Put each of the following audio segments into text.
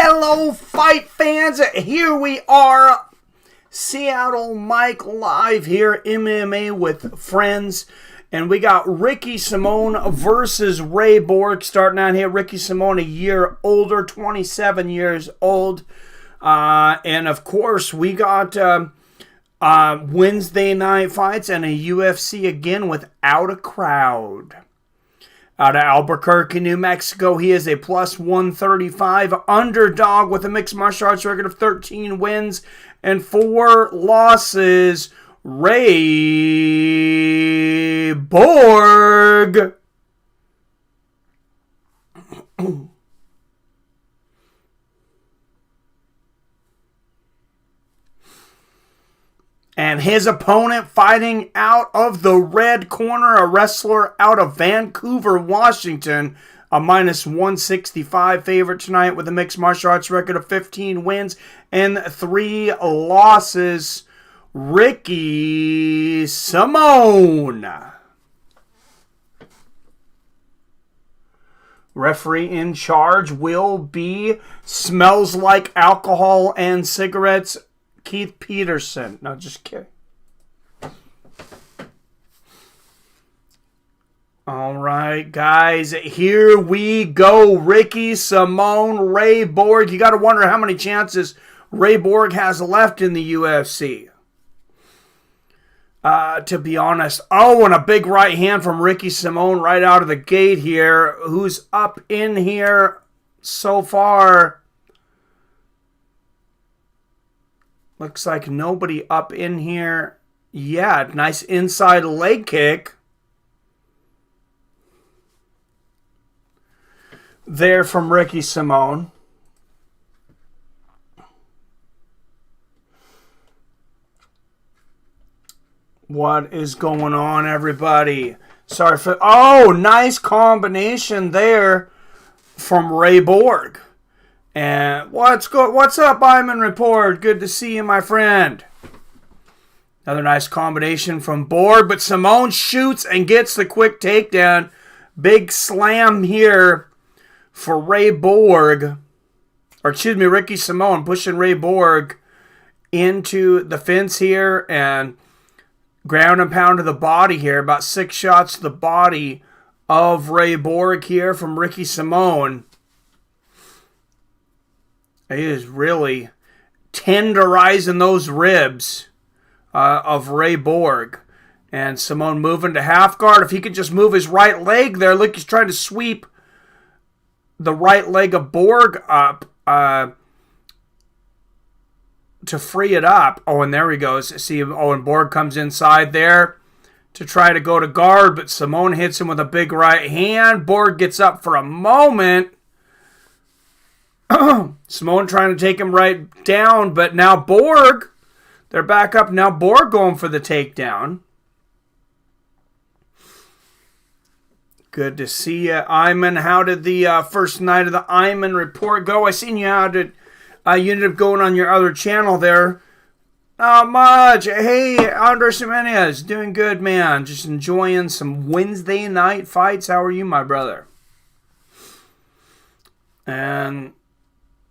Hello, fight fans. Here we are, Seattle Mike live here, MMA with Friends. And we got Ricky Simón versus Ray Borg starting out here. Ricky Simón, a year older, 27 years old. And, of course, we got Wednesday night fights and a UFC again without a crowd. Out of Albuquerque, New Mexico, he is a plus 135 underdog with a mixed martial arts record of 13 wins and 4 losses. Ray Borg. And his opponent fighting out of the red corner, a wrestler out of Vancouver, Washington, a minus 165 favorite tonight with a mixed martial arts record of 15 wins and 3 losses. Ricky Simón. Referee in charge will be Smells Like Alcohol and Cigarettes, Keith Peterson. No, just kidding. All right, guys, here we go. Ricky Simón, Ray Borg. You got to wonder how many chances Ray Borg has left in the UFC. To be honest. Oh, and a big right hand from Ricky Simón right out of the gate here. Who's up in here so far? Looks like nobody up in here yet. Nice inside leg kick. There from Ricky Simón. What is going on, everybody? Sorry for... Oh, nice combination there from Ray Borg. And what's up, Iman Report? Good to see you, my friend. Another nice combination from Borg, but Simón shoots and gets the quick takedown. Big slam here for Ray Borg. Or excuse me, Ricky Simón pushing Ray Borg into the fence here and ground and pound to the body here. About 6 shots to the body of Ray Borg here from Ricky Simón. He is really tenderizing those ribs of Ray Borg. And Simón moving to half guard. If he could just move his right leg there. Look, he's trying to sweep the right leg of Borg up to free it up. Oh, and there he goes. See, oh, and Borg comes inside there to try to go to guard. But Simón hits him with a big right hand. Borg gets up for a moment. Simón trying to take him right down, but now Borg, they're back up. Now Borg going for the takedown. Good to see you, Iman. How did the first night of the Iman Report go? I seen you. How did you ended up going on your other channel there? Not much. Hey, Andres Jimenez, doing good, man. Just enjoying some Wednesday night fights. How are you, my brother? And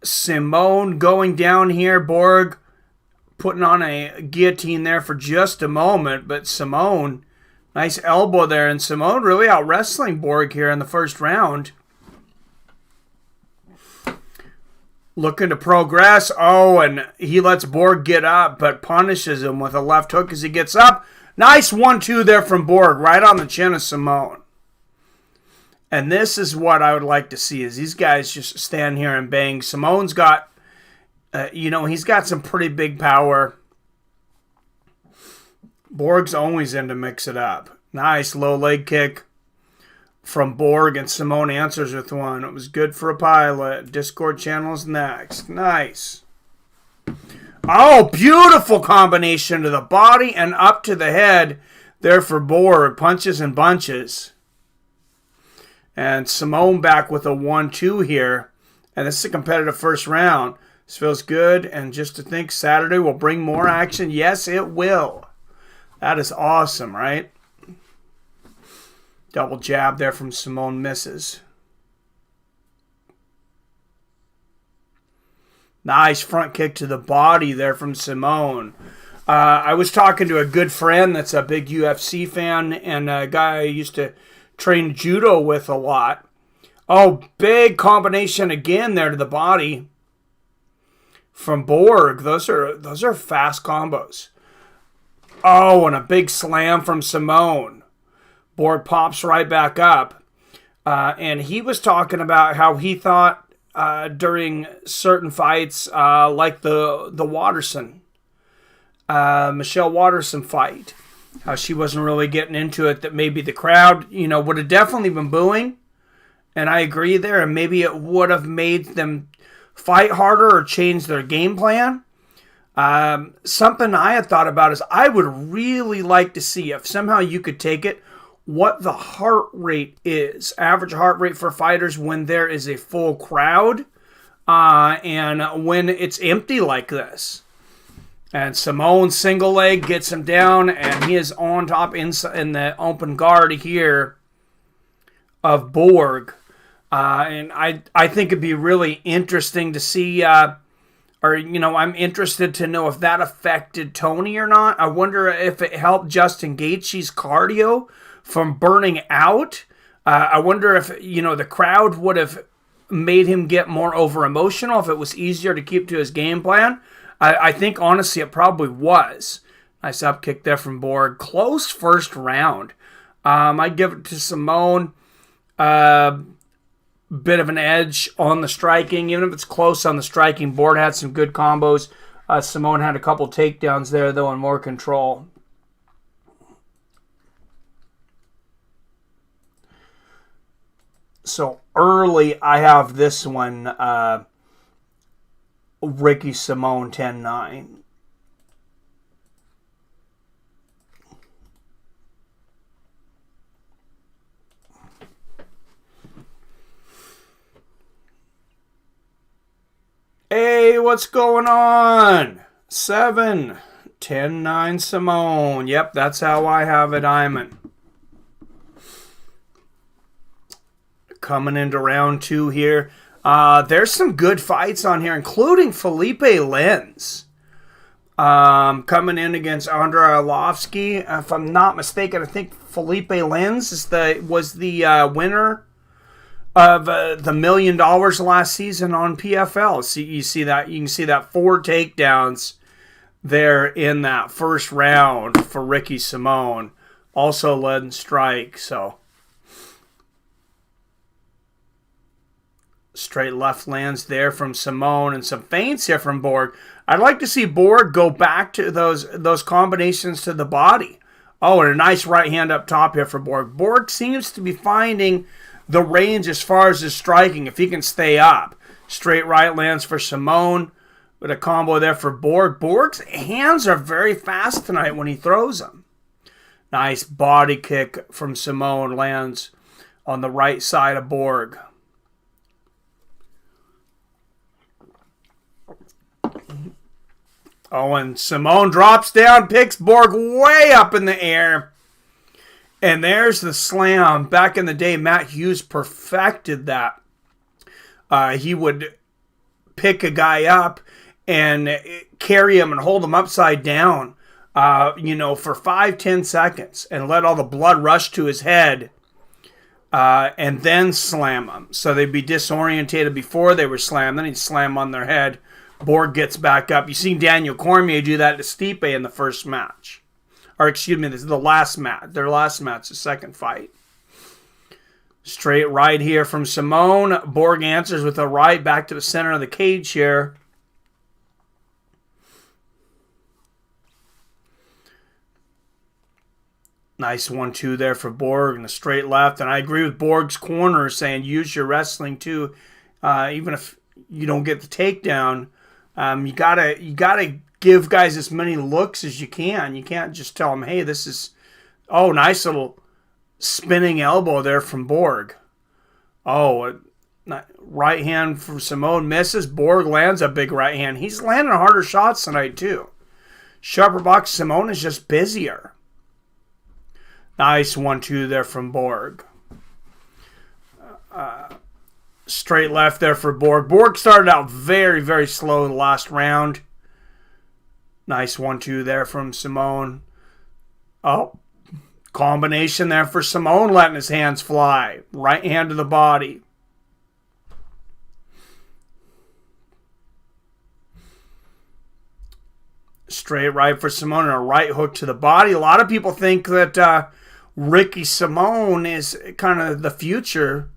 Simón going down here. Borg putting on a guillotine there for just a moment. But Simón, nice elbow there. And Simón really out wrestling Borg here in the first round. Looking to progress. Oh, and he lets Borg get up, but punishes him with a left hook as he gets up. Nice 1-2 there from Borg, right on the chin of Simón. And this is what I would like to see, is these guys just stand here and bang. Simón's got, he's got some pretty big power. Borg's always in to mix it up. Nice low leg kick from Borg, and Simón answers with one. It was good for a pilot. Discord channel's next. Nice. Oh, beautiful combination to the body and up to the head there for Borg. Punches and bunches. And Simón back with a 1-2 here. And this is a competitive first round. This feels good. And just to think Saturday will bring more action. Yes, it will. That is awesome, right? Double jab there from Simón, misses. Nice front kick to the body there from Simone. I was talking to a good friend that's a big UFC fan and a guy I used to train judo with a lot. Oh, big combination again there to the body from Borg. Those are fast combos. Oh, and a big slam from Simone. Borg pops right back up. And he was talking about how he thought during certain fights, like the Watterson, Michelle Watterson fight, how she wasn't really getting into it, that maybe the crowd, would have definitely been booing. And I agree there. And maybe it would have made them fight harder or change their game plan. Something I had thought about is I would really like to see, if somehow you could take it, what the heart rate is, average heart rate for fighters when there is a full crowd and when it's empty like this. And Simone single leg gets him down, and he is on top in the open guard here of Borg. And I think it'd be really interesting to see, I'm interested to know if that affected Tony or not. I wonder if it helped Justin Gaethje's cardio from burning out. I wonder if, the crowd would have made him get more over emotional, if it was easier to keep to his game plan. I think, honestly, it probably was. Nice up kick there from Borg. Close first round. I'd give it to Simone. Bit of an edge on the striking. Even if it's close on the striking, Borg had some good combos. Simone had a couple takedowns there, though, and more control. So early, I have this one, Ricky Simone 10-9. Hey, what's going on? 7, 10-9 Simone. Yep, that's how I have it, Iman. Coming into round 2 here. There's some good fights on here, including Felipe Lenz. Coming in against Andrei Arlovsky. If I'm not mistaken, I think Felipe Lenz was the winner of the $1 million last season on PFL. So you can see that 4 takedowns there in that first round for Ricky Simone. Also led in strike, so straight left lands there from Simone and some feints here from Borg. I'd like to see Borg go back to those combinations to the body. Oh, and a nice right hand up top here for Borg. Borg seems to be finding the range as far as his striking, if he can stay up. Straight right lands for Simone, with a combo there for Borg. Borg's hands are very fast tonight when he throws them. Nice body kick from Simone, lands on the right side of Borg. Oh, and Simone drops down, picks Borg way up in the air. And there's the slam. Back in the day, Matt Hughes perfected that. He would pick a guy up and carry him and hold him upside down, for 5-10 seconds and let all the blood rush to his head and then slam him. So they'd be disorientated before they were slammed. Then he'd slam on their head. Borg gets back up. You've seen Daniel Cormier do that to Stipe in the first match. Or excuse me, this is the last match. Their last match, the second fight. Straight right here from Simone. Borg answers with a right back to the center of the cage here. Nice 1-2 there for Borg and a straight left. And I agree with Borg's corner saying use your wrestling too. Even if you don't get the takedown, you gotta give guys as many looks as you can. You can't just tell them, hey, this is... Oh, nice little spinning elbow there from Borg. Oh, right hand from Simone misses. Borg lands a big right hand. He's landing harder shots tonight, too. Sharper box, Simone is just busier. Nice 1-2 there from Borg. Straight left there for Borg. Borg started out very, very slow in the last round. Nice 1-2 there from Simone. Oh, combination there for Simone, letting his hands fly. Right hand to the body. Straight right for Simone and a right hook to the body. A lot of people think that Ricky Simone is kind of the future,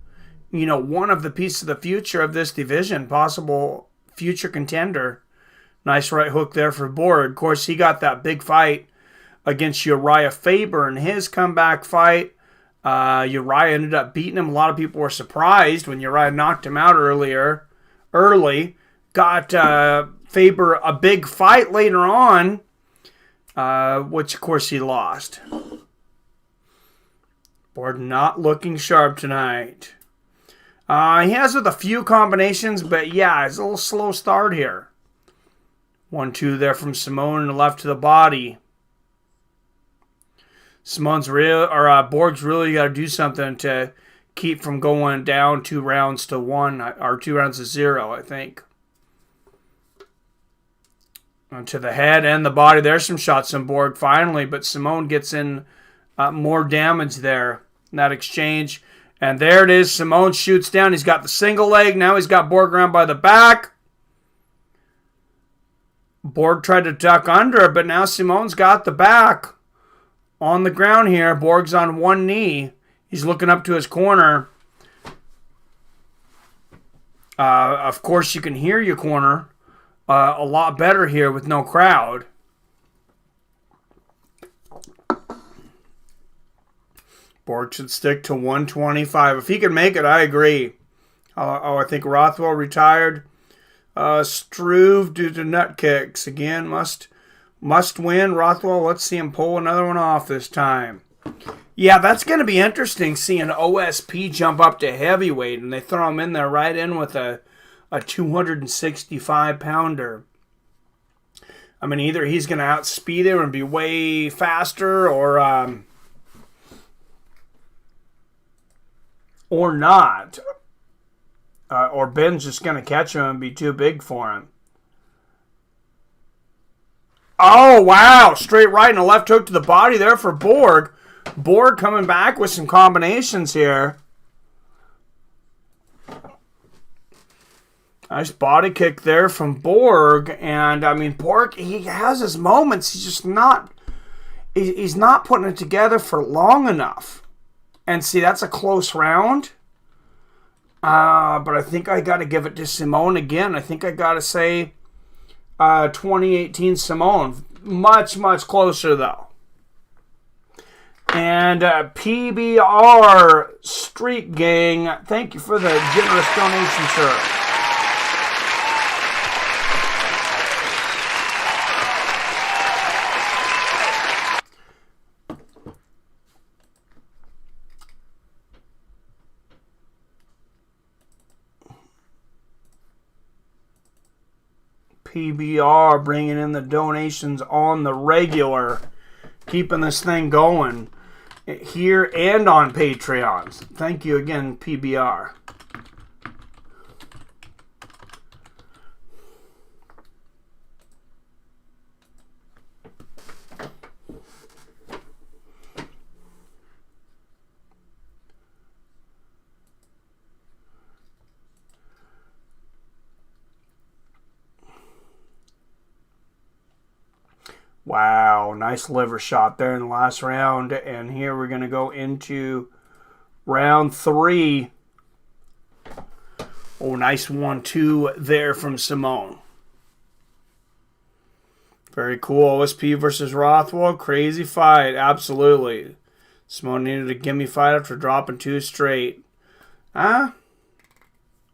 one of the pieces of the future of this division, possible future contender. Nice right hook there for Borg. Of course, he got that big fight against Uriah Faber in his comeback fight. Uriah ended up beating him. A lot of people were surprised when Uriah knocked him out early. Got Faber a big fight later on, which of course he lost. Borg not looking sharp tonight. He has with a few combinations, but yeah, it's a little slow start here. 1-2 there from Simone and left to the body. Borg's really got to do something to keep from going down 2 rounds to 1 or 2 rounds to 0, I think. To the head and the body. There's some shots from Borg finally, but Simone gets in more damage there in that exchange. And there it is. Simone shoots down. He's got the single leg. Now he's got Borg around by the back. Borg tried to duck under, but now Simone's got the back on the ground here. Borg's on one knee. He's looking up to his corner. Of course, you can hear your corner a lot better here with no crowd. Borg should stick to 125. If he can make it, I agree. I think Rothwell retired. Struve due to nut kicks. Again, must win. Rothwell, let's see him pull another one off this time. Yeah, that's going to be interesting, seeing OSP jump up to heavyweight, and they throw him in there right in with a 265-pounder. I mean, either he's going to outspeed him and be way faster, or not. Or Ben's just going to catch him and be too big for him. Oh, wow. Straight right and a left hook to the body there for Borg. Borg coming back with some combinations here. Nice body kick there from Borg. And, I mean, Borg, he has his moments. He's just not... He's not putting it together for long enough. And, see, that's a close round. But I think I got to give it to Simone again. I think I got to say 2018 Simone. Much, much closer, though. And PBR Street Gang, thank you for the generous donation, sir. PBR bringing in the donations on the regular, keeping this thing going here and on Patreon. Thank you again, PBR. Wow, nice liver shot there in the last round. And here we're going to go into round 3. Oh, nice 1-2 there from Simone. Very cool. OSP versus Rothwell. Crazy fight. Absolutely. Simone needed a gimme fight after dropping 2 straight. I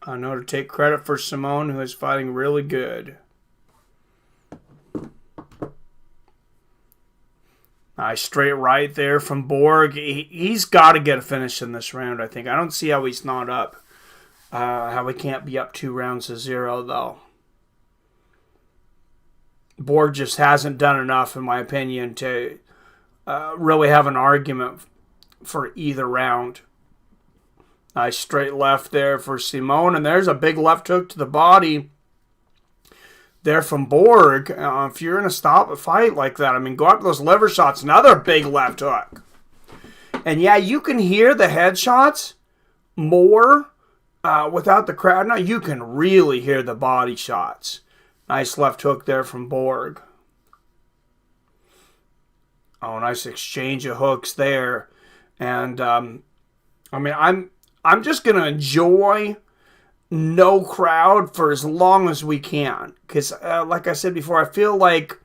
know to take credit for Simone, who is fighting really good. Nice straight right there from Borg. He's got to get a finish in this round, I think. I don't see how he's not up. How he can't be up 2 rounds to 0, though. Borg just hasn't done enough, in my opinion, to really have an argument for either round. Nice straight left there for Simone. And there's a big left hook to the body there from Borg. If you're going to stop a fight like that, I mean, go after those liver shots. Another big left hook. And yeah, you can hear the headshots more without the crowd. Now you can really hear the body shots. Nice left hook there from Borg. Oh, nice exchange of hooks there. And, I mean, I'm just going to enjoy no crowd for as long as we can. Because, like I said before, I feel like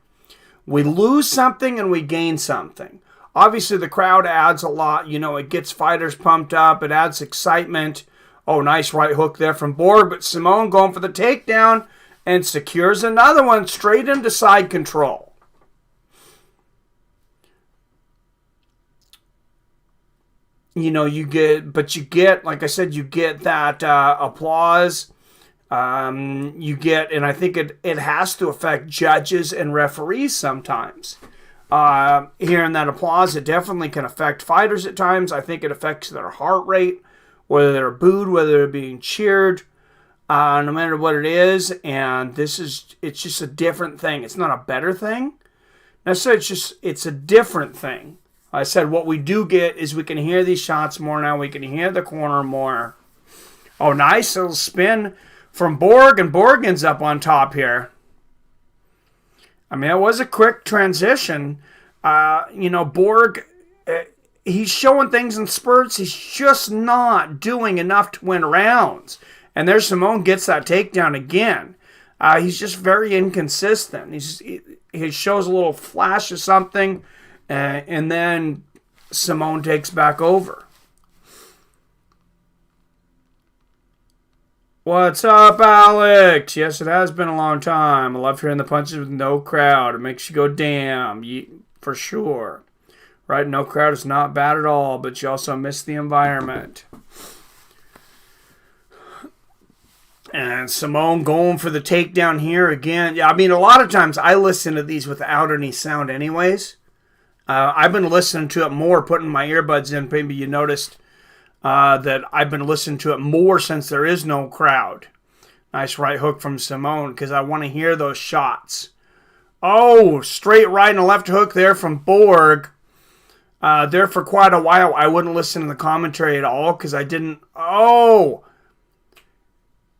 we lose something and we gain something. Obviously, the crowd adds a lot. You know, it gets fighters pumped up. It adds excitement. Oh, nice right hook there from Borg. But Simone going for the takedown and secures another one straight into side control. You know, you get, like I said, you get that applause. You get, and I think it has to affect judges and referees sometimes. Hearing that applause, it definitely can affect fighters at times. I think it affects their heart rate, whether they're booed, whether they're being cheered, no matter what it is. And it's just a different thing. It's not a better thing. Necessarily, it's a different thing. I said what we do get is we can hear these shots more now. We can hear the corner more. Oh, nice little spin from Borg, and Borg ends up on top here. I mean, it was a quick transition. You know, Borg, he's showing things in spurts. He's just not doing enough to win rounds. And there's Simone gets that takedown again. He's just very inconsistent. He shows a little flash of something, and then Simone takes back over. What's up, Alex? Yes, it has been a long time. I love hearing the punches with no crowd. It makes you go, damn, for sure. Right, no crowd is not bad at all, but you also miss the environment. And Simone going for the takedown here again. Yeah, I mean, a lot of times I listen to these without any sound anyways. I've been listening to it more, putting my earbuds in. Maybe you noticed that I've been listening to it more since there is no crowd. Nice right hook from Simone because I want to hear those shots. Oh, straight right and a left hook there from Borg. There for quite a while. I wouldn't listen to the commentary at all because I didn't. Oh!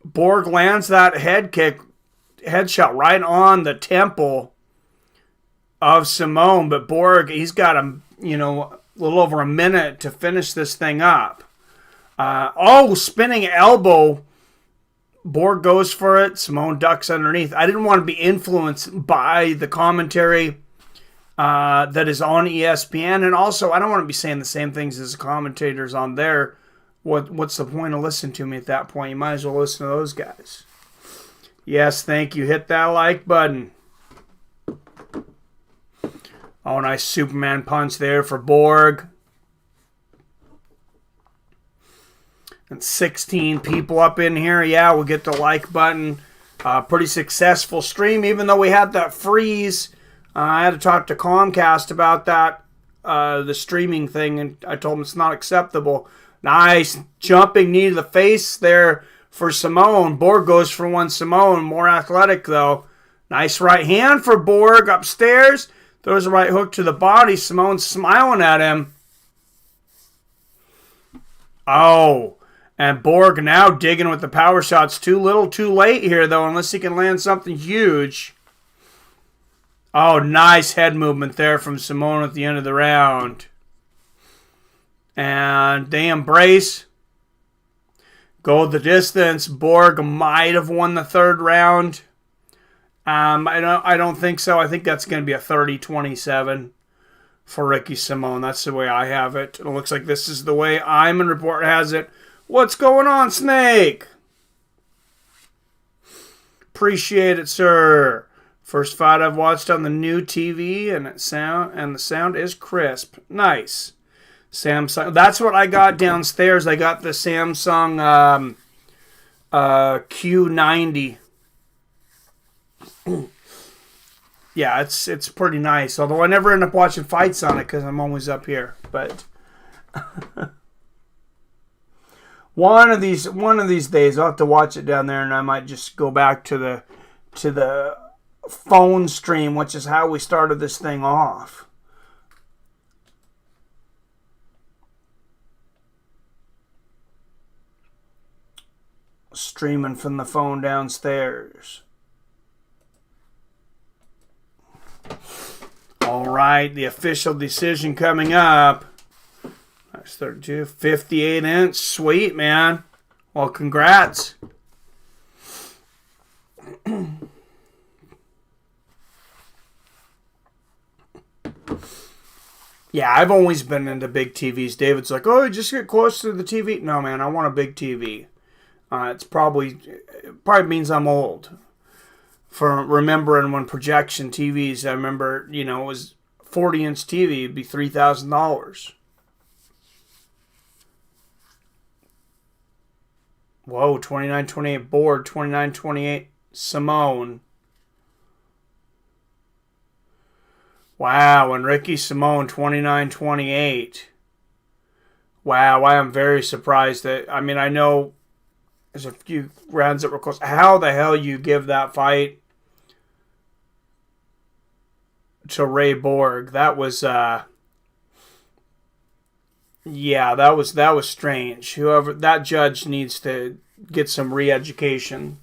Borg lands that headshot right on the temple of Simone. But Borg, he's got a little over a minute to finish this thing up. Spinning elbow. Borg goes for it. Simone ducks underneath. I didn't want to be influenced by the commentary that is on ESPN. And also, I don't want to be saying the same things as the commentators on there. What's the point of listening to me at that point? You might as well listen to those guys. Yes, thank you. Hit that like button. Oh, nice Superman punch there for Borg. And 16 people up in here. Yeah, we'll get the like button. Pretty successful stream, even though we had that freeze. I had to talk to Comcast about that, the streaming thing, and I told them it's not acceptable. Nice jumping knee to the face there for Simone. Borg goes for one. Simone, more athletic though. Nice right hand for Borg upstairs. Throws a right hook to the body. Simone's smiling at him. Oh, and Borg now digging with the power shots. Too little, too late here though, unless he can land something huge. Oh, nice head movement there from Simone at the end of the round. And they embrace. Go the distance. Borg might have won the third round. I don't think so. I think that's going to be a 30-27 for Ricky Simone. That's the way I have it. It looks like this is the way Iman Report has it. What's going on, Snake? Appreciate it, sir. First fight I've watched on the new TV, and the sound is crisp. Nice. Samsung. That's what I got downstairs. I got the Samsung Q90. Yeah, it's pretty nice. Although I never end up watching fights on it because I'm always up here. But One of these days I'll have to watch it down there, and I might just go back to the phone stream, which is how we started this thing off. Streaming from the phone downstairs. All right, the official decision coming up. That's 32, 58-inch. Sweet, man. Well, congrats. Yeah, I've always been into big TVs. David's like, oh, just get close to the TV. No, man, I want a big TV. It probably means I'm old. For remembering when projection TVs, I remember, it was 40-inch TV, it'd be $3,000. Whoa, 2928 board, 2928 Simone. Wow, and Ricky Simone, 2928. Wow, I am very surprised that, I know there's a few rounds that were close. How the hell you give that fight to Ray Borg? That was, that was strange. Whoever, that judge needs to get some re-education.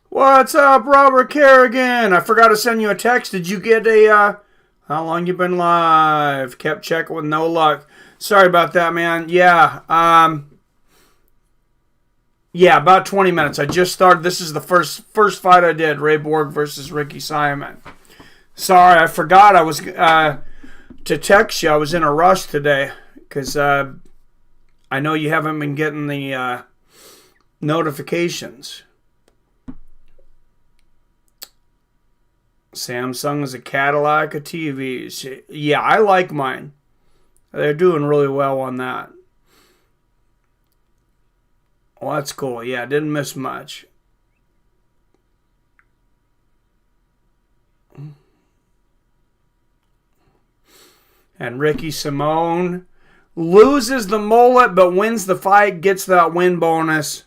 What's up, Robert Kerrigan? I forgot to send you a text. Did you get how long you been live? Kept checking with no luck. Sorry about that, man. Yeah, about 20 minutes. I just started. This is the first fight I did. Ray Borg versus Ricky Simon. Sorry, I forgot I was to text you. I was in a rush today because I know you haven't been getting the notifications. Samsung is a Cadillac of TVs. Yeah, I like mine. They're doing really well on that. Well, that's cool. Yeah, didn't miss much. And Ricky Simone loses the mullet but wins the fight, gets that win bonus.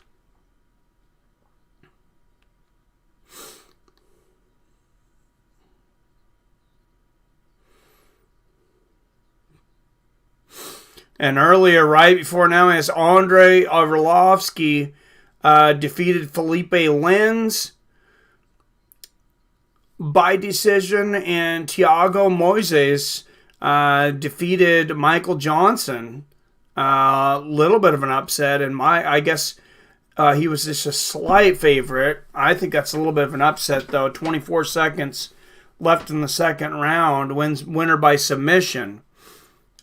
And earlier, right before now, as Andrei Arlovsky defeated Felipe Lins by decision, and Thiago Moises defeated Michael Johnson. Little bit of an upset, and I guess he was just a slight favorite. I think that's a little bit of an upset, though. 24 seconds left in the second round. Winner by submission.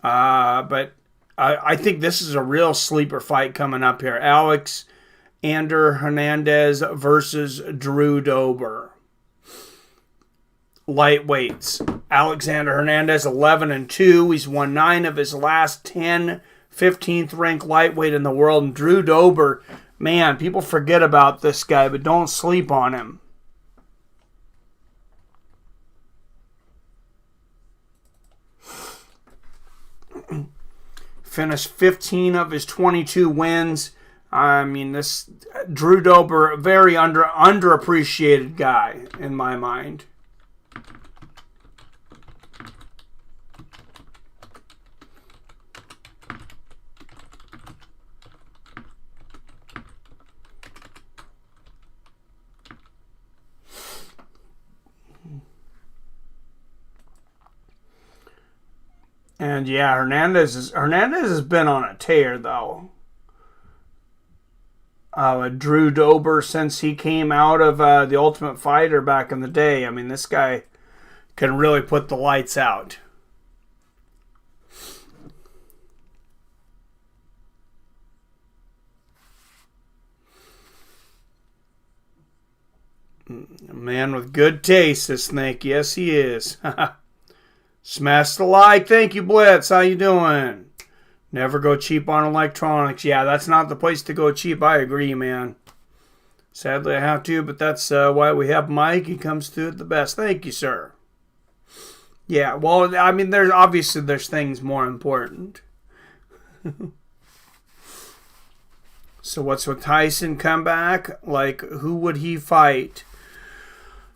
But I think this is a real sleeper fight coming up here. Alexander Hernandez versus Drew Dober. Lightweights. Alexander Hernandez, 11-2. He's won 9 of his last 10. 15th ranked lightweight in the world. And Drew Dober, man, people forget about this guy, but don't sleep on him. Finished 15 of his 22 wins. This Drew Dober, very underappreciated guy in my mind. And yeah, Hernandez has been on a tear though. Drew Dober, since he came out of the Ultimate Fighter back in the day, this guy can really put the lights out. A man with good taste, this snake. Yes, he is. Smash the like. Thank you, Blitz. How you doing? Never go cheap on electronics. Yeah, that's not the place to go cheap. I agree, man. Sadly, I have to, but that's why we have Mike. He comes through at the best. Thank you, sir. Yeah, well, there's things more important. So what's with Tyson come back? Like, who would he fight?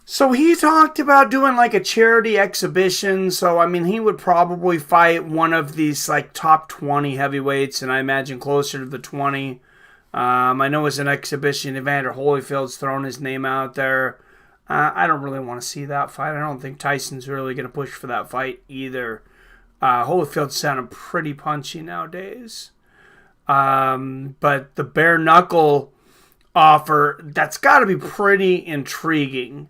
So he talked about doing like a charity exhibition. So, I mean, he would probably fight one of these like top 20 heavyweights, and I imagine closer to the 20. I know it's an exhibition. Evander Holyfield's thrown his name out there. I don't really want to see that fight. I don't think Tyson's really going to push for that fight either. Holyfield's sounding pretty punchy nowadays. But the bare knuckle offer, that's got to be pretty intriguing.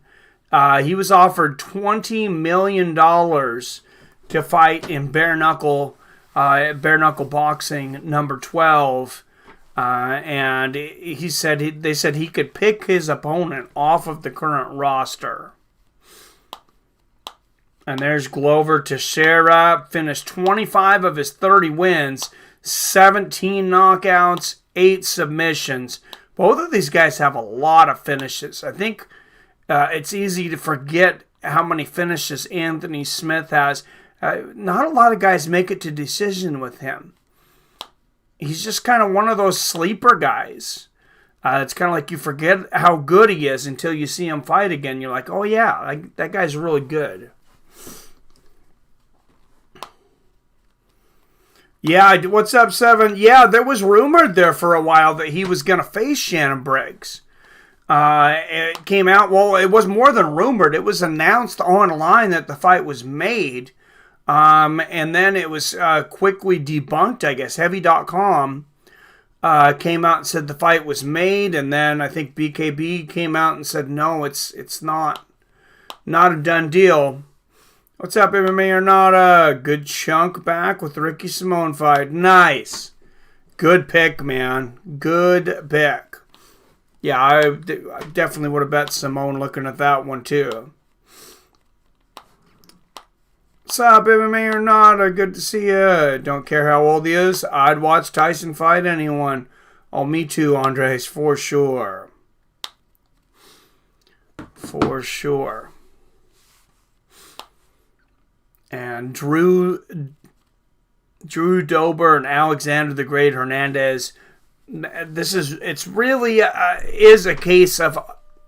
He was offered $20 million to fight in bare knuckle boxing number 12. And they said he could pick his opponent off of the current roster. And there's Glover Texeira, finished 25 of his 30 wins, 17 knockouts, 8 submissions. Both of these guys have a lot of finishes. I think it's easy to forget how many finishes Anthony Smith has. Not a lot of guys make it to decision with him. He's just kind of one of those sleeper guys. It's kind of like you forget how good he is until you see him fight again. You're like, oh yeah, that guy's really good. Yeah, what's up, Seven? Yeah, there was rumored there for a while that he was going to face Shannon Briggs. It came out, well, it was more than rumored. It was announced online that the fight was made. And then it was quickly debunked, I guess. Heavy.com came out and said the fight was made. And then I think BKB came out and said, no, it's not a done deal. What's up, MMA or not? A good chunk back with the Ricky Simone fight. Nice. Good pick, man. Good pick. Yeah, I definitely would have bet Simone looking at that one, too. What's up, MMA or not? Good to see you. Don't care how old he is. I'd watch Tyson fight anyone. Oh, me too, Andres, for sure. For sure. And Drew Dober and Alexander the Great Hernandez. It's really is a case of,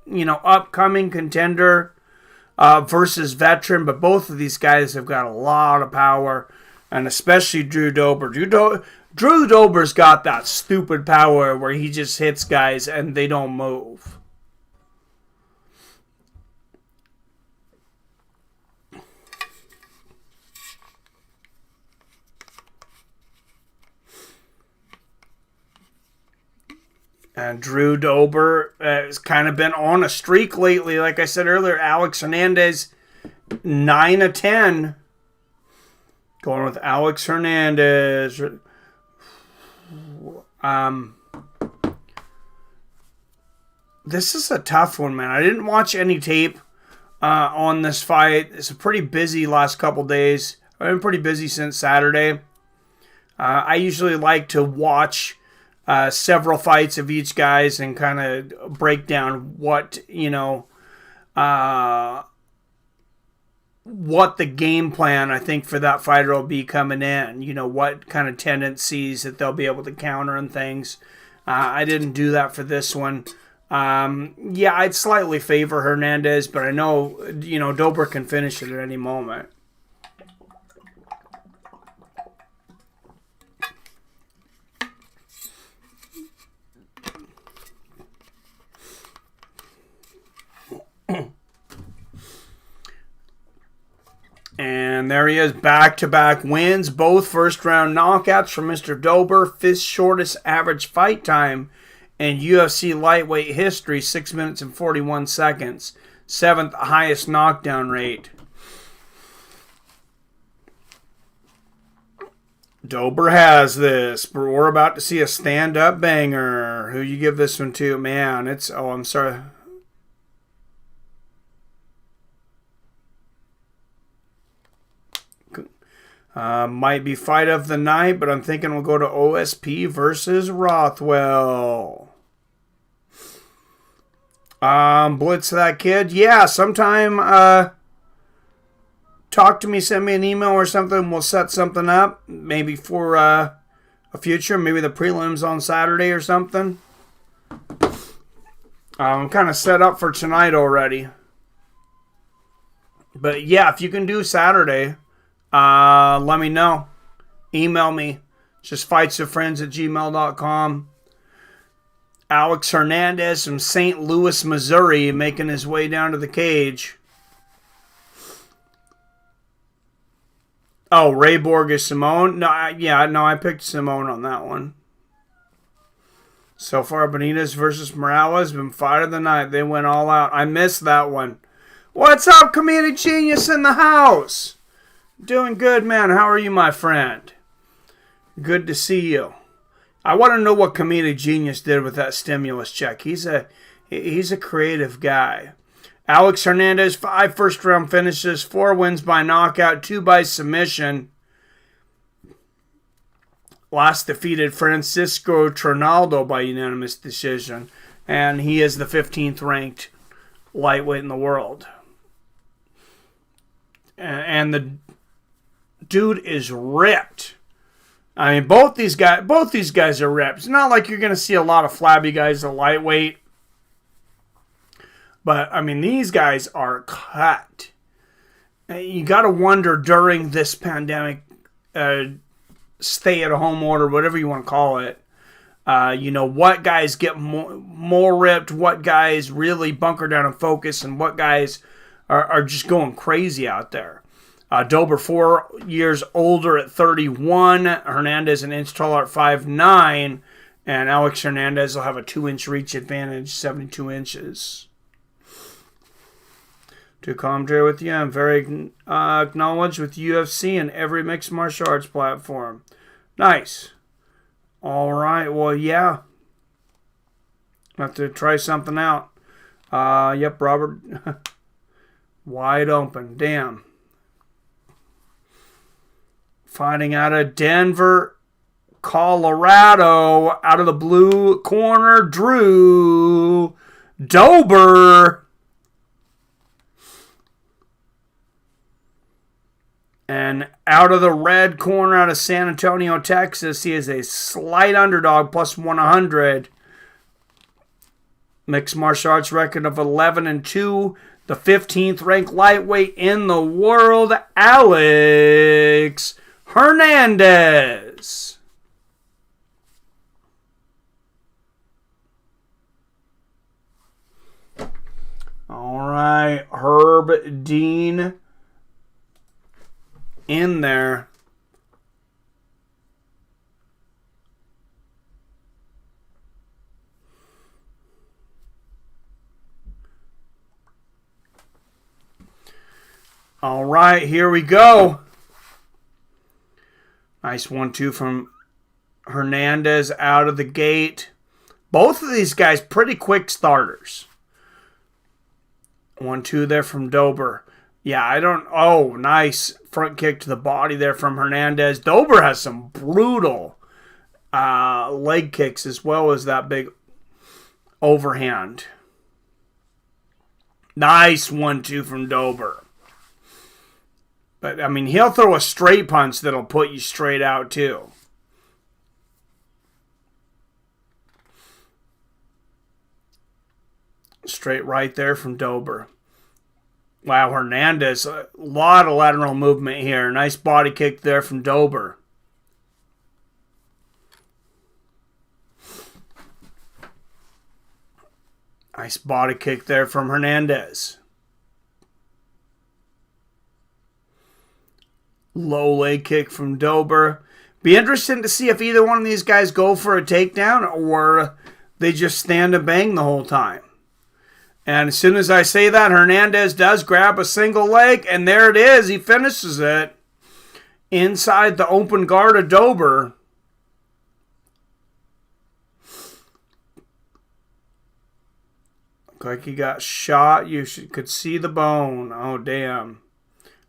upcoming contender versus veteran, but both of these guys have got a lot of power, and especially Drew Dober. Drew Dober's got that stupid power where he just hits guys and they don't move. And Drew Dober has kind of been on a streak lately. Like I said earlier, Alex Hernandez, 9 of 10. Going with Alex Hernandez. This is a tough one, man. I didn't watch any tape on this fight. It's a pretty busy last couple days. I've been pretty busy since Saturday. I usually like to watch several fights of each guys and kind of break down what the game plan I think for that fighter will be coming in. What kind of tendencies that they'll be able to counter and things. I didn't do that for this one. I'd slightly favor Hernandez, but I know, Dober can finish it at any moment. And there he is, back-to-back wins, both first-round knockouts for Mr. Dober, 5th shortest average fight time in UFC lightweight history, 6 minutes and 41 seconds, 7th highest knockdown rate. Dober has this, but we're about to see a stand-up banger. Who you give this one to? Man, I'm sorry. Might be fight of the night, but I'm thinking we'll go to OSP versus Rothwell. Blitz that kid. Yeah, sometime talk to me, send me an email or something. We'll set something up. Maybe for a a future. Maybe the prelims on Saturday or something. I'm kind of set up for tonight already. But yeah, if you can do Saturday, let me know. Email me. Just fightswithfriends@gmail.com. Alex Hernandez from St. Louis, Missouri, making his way down to the cage. Oh, Ray Borg is Simone? No, I picked Simone on that one. So far, Benitez versus Morales been fight of the night. They went all out. I missed that one. What's up, comedic genius in the house? Doing good, man. How are you, my friend? Good to see you. I want to know what comedic genius did with that stimulus check. He's a creative guy. Alex Hernandez, 5 first-round finishes, 4 wins by knockout, 2 by submission. Last defeated Francisco Trinaldo by unanimous decision. And he is the 15th ranked lightweight in the world. And the dude is ripped. I mean, both these guys are ripped. It's not like you're going to see a lot of flabby guys at lightweight. But, I mean, these guys are cut. You got to wonder during this pandemic stay-at-home order, whatever you want to call it, what guys get more ripped, what guys really bunker down and focus, and what guys are just going crazy out there. Dober 4 years older at 31. Hernandez an inch taller at 5'9". And Alex Hernandez will have a 2-inch reach advantage, 72 inches. To commentary with you, I'm very acknowledged with UFC and every mixed martial arts platform. Nice. All right. Well, yeah. Have to try something out. Yep, Robert. Wide open. Damn. Fighting out of Denver, Colorado. Out of the blue corner, Drew Dober. And out of the red corner, out of San Antonio, Texas, he is a slight underdog, plus 100. Mixed martial arts record of 11-2. The 15th ranked lightweight in the world, Alex Hernandez. All right, Herb Dean in there. All right, here we go. Nice 1-2 from Hernandez out of the gate. Both of these guys pretty quick starters. 1-2 there from Dober. Yeah, oh, nice front kick to the body there from Hernandez. Dober has some brutal leg kicks as well as that big overhand. Nice 1-2 from Dober. But, I mean, he'll throw a straight punch that'll put you straight out, too. Straight right there from Dober. Wow, Hernandez, a lot of lateral movement here. Nice body kick there from Dober. Nice body kick there from Hernandez. Low leg kick from Dober. Be interesting to see if either one of these guys go for a takedown or they just stand and bang the whole time. And as soon as I say that, Hernandez does grab a single leg, and there it is. He finishes it inside the open guard of Dober. Looked like he got shot. You could see the bone. Oh, damn.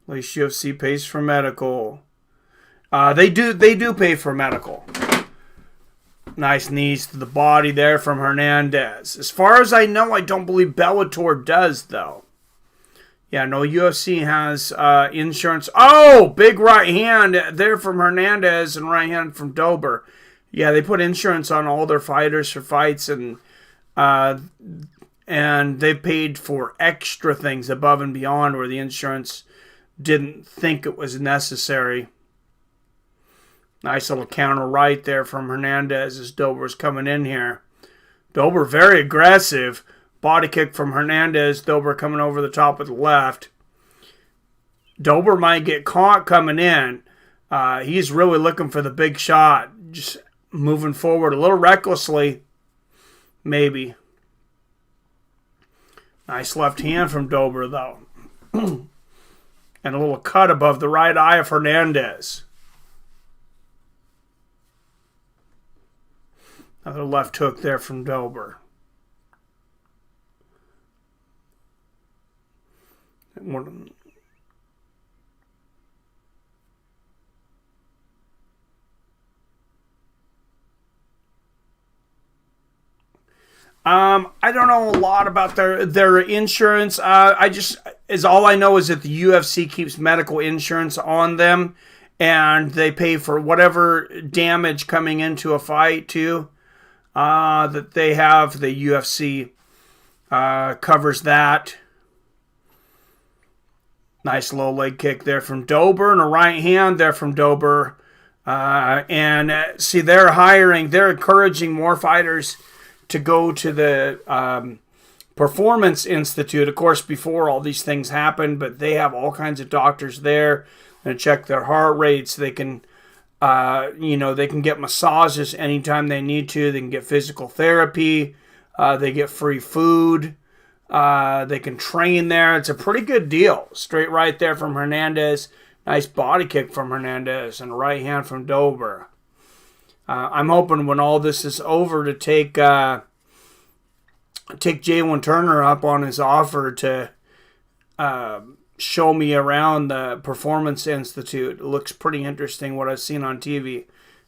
At least UFC pays for medical. They do pay for medical. Nice knees to the body there from Hernandez. As far as I know, I don't believe Bellator does, though. Yeah, no, UFC has insurance. Oh, big right hand there from Hernandez and right hand from Dober. Yeah, they put insurance on all their fighters for fights, and they paid for extra things above and beyond where the insurance didn't think it was necessary. Nice little counter right there from Hernandez as Dober's coming in here. Dober very aggressive. Body kick from Hernandez. Dober coming over the top with the left. Dober might get caught coming in. He's really looking for the big shot. Just moving forward a little recklessly. Maybe. Nice left hand from Dober, though. And a little cut above the right eye of Hernandez. Another left hook there from Dober. I don't know a lot about their insurance. All I know is that the UFC keeps medical insurance on them, and they pay for whatever damage coming into a fight too. That they have. The UFC covers that. Nice low leg kick there from Dober and a right hand there from Dober. See, they're encouraging more fighters to go to the Performance Institute. Of course, before all these things happened, but they have all kinds of doctors there and check their heart rates. They can they can get massages anytime they need to. They can get physical therapy. They get free food. They can train there. It's a pretty good deal. Straight right there from Hernandez. Nice body kick from Hernandez and a right hand from Dober. I'm hoping when all this is over to take Jalen Turner up on his offer to show me around the Performance Institute. It looks pretty interesting what I've seen on TV.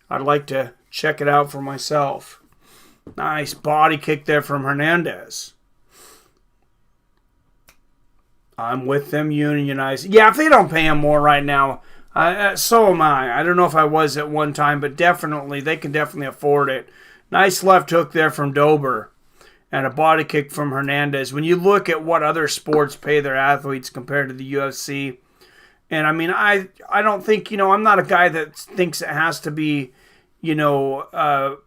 I'd like to check it out for myself. Nice body kick there from Hernandez. I'm with them unionized. Yeah, if they don't pay him more right now, so am I. I don't know if I was at one time, but they can definitely afford it. Nice left hook there from Dober. And a body kick from Hernandez. When you look at what other sports pay their athletes compared to the UFC, and I mean, I don't think, I'm not a guy that thinks it has to be, 50-50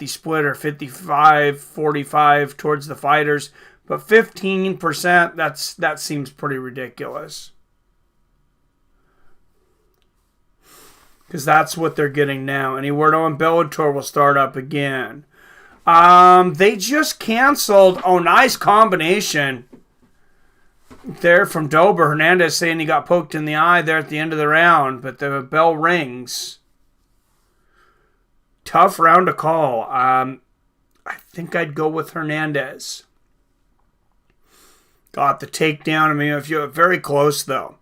split or 55-45 towards the fighters, but 15%, that seems pretty ridiculous. Because that's what they're getting now. And Eduardo and Bellator will start up again. They just canceled. Oh, nice combination there from Dober. Hernandez saying he got poked in the eye there at the end of the round, but the bell rings. Tough round to call. I think I'd go with Hernandez. Got the takedown. I mean, if you're very close though,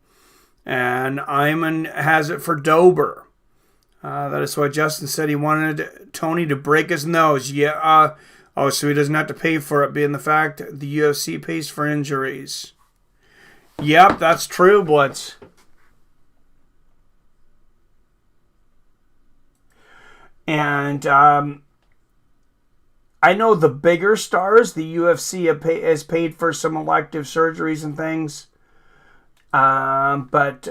and Iman has it for Dober. That is why Justin said he wanted Tony to break his nose. Yeah. So he doesn't have to pay for it, being the fact the UFC pays for injuries. Yep, that's true, Blitz. And I know the bigger stars, the UFC has paid for some elective surgeries and things. But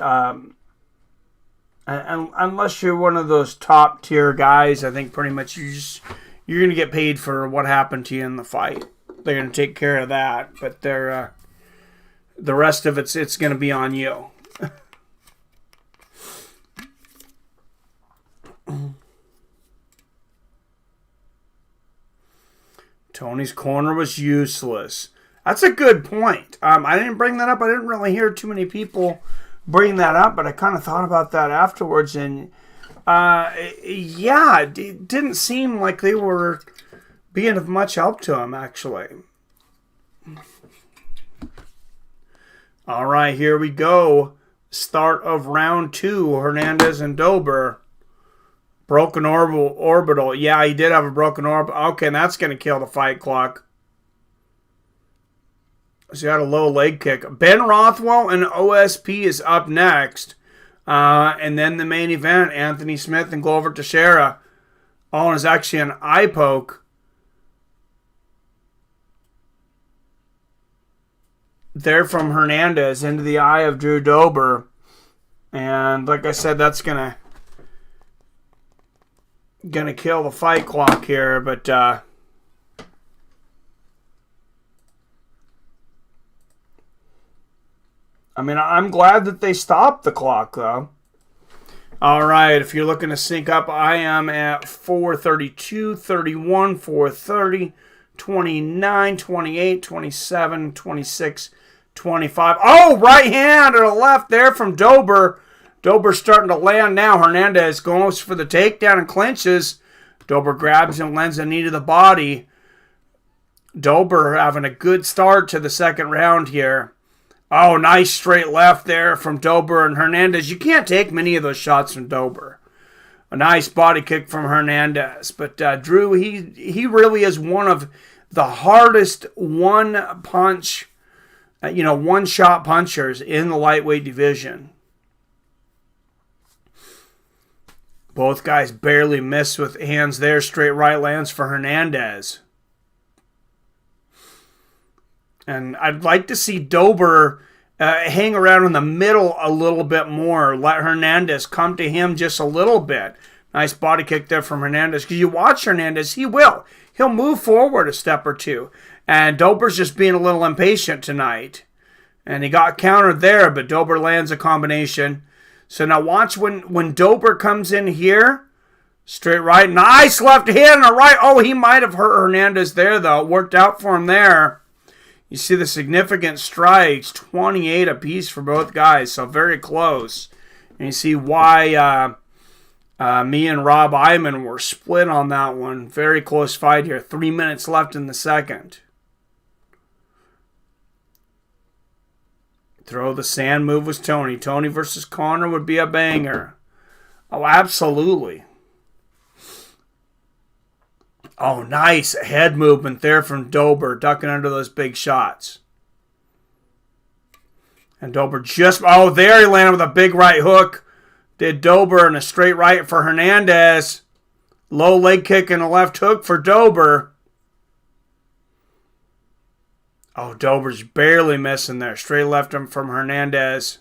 unless you're one of those top tier guys, I think pretty much you're going to get paid for what happened to you in the fight. They're going to take care of that, but the rest of it's going to be on you. Tony's corner was useless. That's a good point. I didn't bring that up. I didn't really hear too many people bring that up, but I kind of thought about that afterwards, and it didn't seem like they were being of much help to him, actually. All right, here we go. Start of round 2, Hernandez and Dober. Broken orbital. Yeah, he did have a broken orbital. Okay, and that's going to kill the fight clock. So you got a low leg kick. Ben Rothwell and OSP is up next. And then the main event, Anthony Smith and Glover Teixeira. Oh, and it's actually an eye poke there from Hernandez into the eye of Drew Dober. And like I said, that's gonna kill the fight clock here. But I mean, I'm glad that they stopped the clock, though. All right, if you're looking to sync up, I am at 4:32, 31, 4:30, 29, 28, 27, 26, 25. Oh, right hand or left there from Dober. Dober's starting to land now. Hernandez goes for the takedown and clinches. Dober grabs and lends a knee to the body. Dober having a good start to the second round here. Oh, nice straight left there from Dober and Hernandez. You can't take many of those shots from Dober. A nice body kick from Hernandez. But Drew, he really is one of the hardest one-punch, one-shot punchers in the lightweight division. Both guys barely miss with hands there. Straight right lands for Hernandez. And I'd like to see Dober hang around in the middle a little bit more. Let Hernandez come to him just a little bit. Nice body kick there from Hernandez. Because you watch Hernandez, he'll move forward a step or two. And Dober's just being a little impatient tonight. And he got countered there, but Dober lands a combination. So now watch when Dober comes in here. Straight right. Nice left hand and a right. Oh, he might have hurt Hernandez there, though. It worked out for him there. You see the significant strikes, 28 apiece for both guys, so very close. And you see why me and Rob Iman were split on that one. Very close fight here. 3 minutes left in the second. Throw the sand move was Tony. Tony versus Connor would be a banger. Oh, absolutely. Oh, nice head movement there from Dober, ducking under those big shots. And Dober there he landed with a big right hook. Did Dober and a straight right for Hernandez. Low leg kick and a left hook for Dober. Oh, Dober's barely missing there. Straight left him from Hernandez.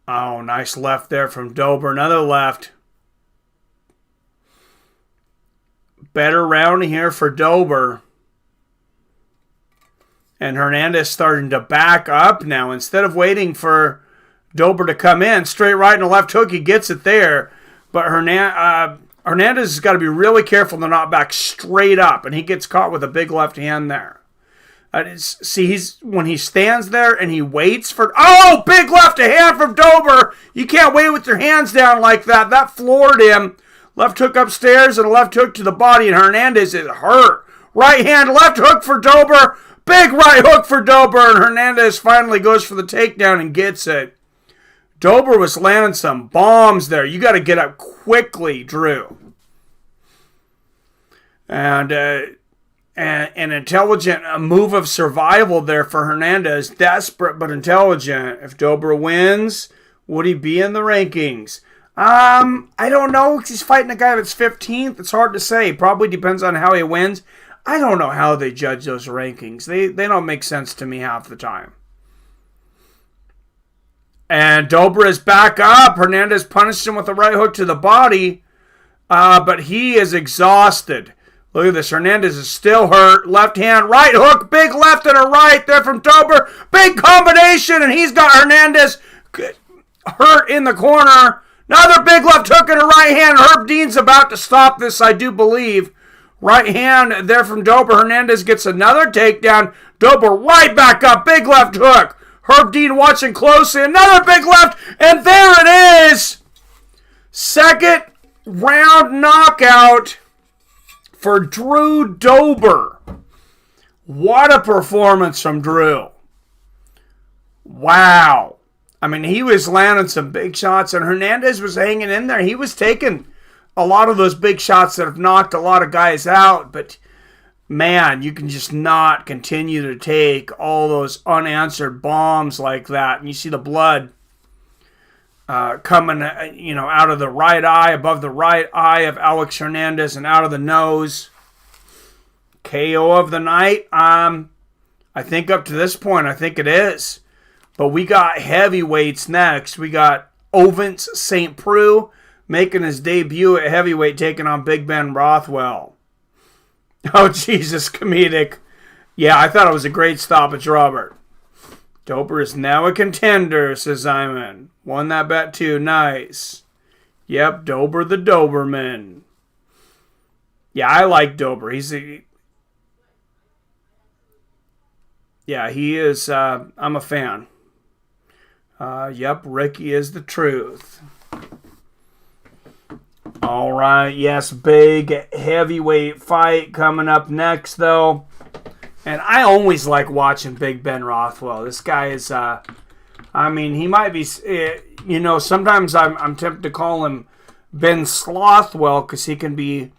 Oh, nice left there from Dober. Another left. Better round here for Dober. And Hernandez starting to back up now. Instead of waiting for Dober to come in, straight right and a left hook, he gets it there. But Hernandez has got to be really careful to not back straight up. And he gets caught with a big left hand there. When he stands there and he waits for... Oh, big left hand from Dober. You can't wait with your hands down like that. That floored him. Left hook upstairs and a left hook to the body, and Hernandez is hurt. Right hand, left hook for Dober. Big right hook for Dober, and Hernandez finally goes for the takedown and gets it. Dober was landing some bombs there. You got to get up quickly, Drew. And an intelligent move of survival there for Hernandez. Desperate but intelligent. If Dober wins, would he be in the rankings? I don't know. He's fighting a guy that's 15th. It's hard to say. Probably depends on how he wins. I don't know how they judge those rankings. They don't make sense to me half the time. And Dober is back up. Hernandez punished him with a right hook to the body. But he is exhausted. Look at this. Hernandez is still hurt. Left hand, right hook. Big left and a right there from Dober. Big combination. And he's got Hernandez hurt in the corner. Another big left hook and a right hand. Herb Dean's about to stop this, I do believe. Right hand there from Dober. Hernandez gets another takedown. Dober right back up. Big left hook. Herb Dean watching closely. Another big left. And there it is. Second round knockout for Drew Dober. What a performance from Drew. Wow. I mean, he was landing some big shots, and Hernandez was hanging in there. He was taking a lot of those big shots that have knocked a lot of guys out, but man, you can just not continue to take all those unanswered bombs like that. And you see the blood coming, out of the right eye, above the right eye of Alex Hernandez, and out of the nose. KO of the night. I think up to this point, I think it is. But we got heavyweights next. We got Ovince St. Preux making his debut at heavyweight, taking on Big Ben Rothwell. Oh, Jesus, comedic. Yeah, I thought it was a great stoppage, Robert. Dober is now a contender, says Iman. Won that bet too. Nice. Yep, Dober the Doberman. Yeah, I like Dober. Yeah, he is. I'm a fan. Yep, Ricky is the truth. All right, yes, big heavyweight fight coming up next, though. And I always like watching Big Ben Rothwell. This guy is, he might be, sometimes I'm tempted to call him Ben Slothwell because he can be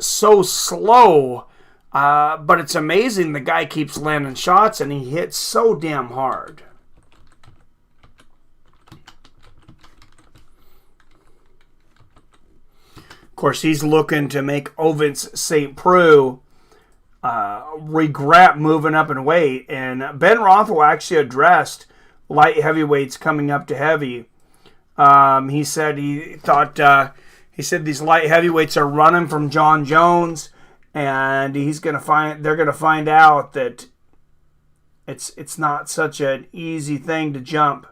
so slow. But it's amazing the guy keeps landing shots and he hits so damn hard. Of course, he's looking to make Ovince St. Preux regret moving up in weight. And Ben Rothwell actually addressed light heavyweights coming up to heavy. He said these light heavyweights are running from John Jones, and they're gonna find out that it's not such an easy thing to jump.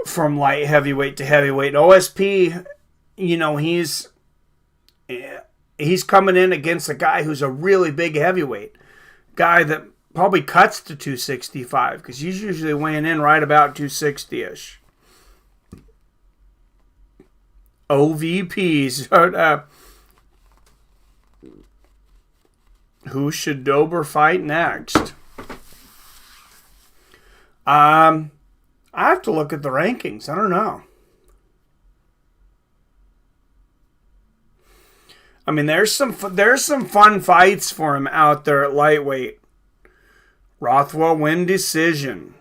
From light heavyweight to heavyweight. OSP, he's coming in against a guy who's a really big heavyweight. Guy that probably cuts to 265 because he's usually weighing in right about 260-ish. OVPs. Who should Dober fight next? I have to look at the rankings. I don't know. There's some fun fights for him out there at lightweight. Rothwell win decision.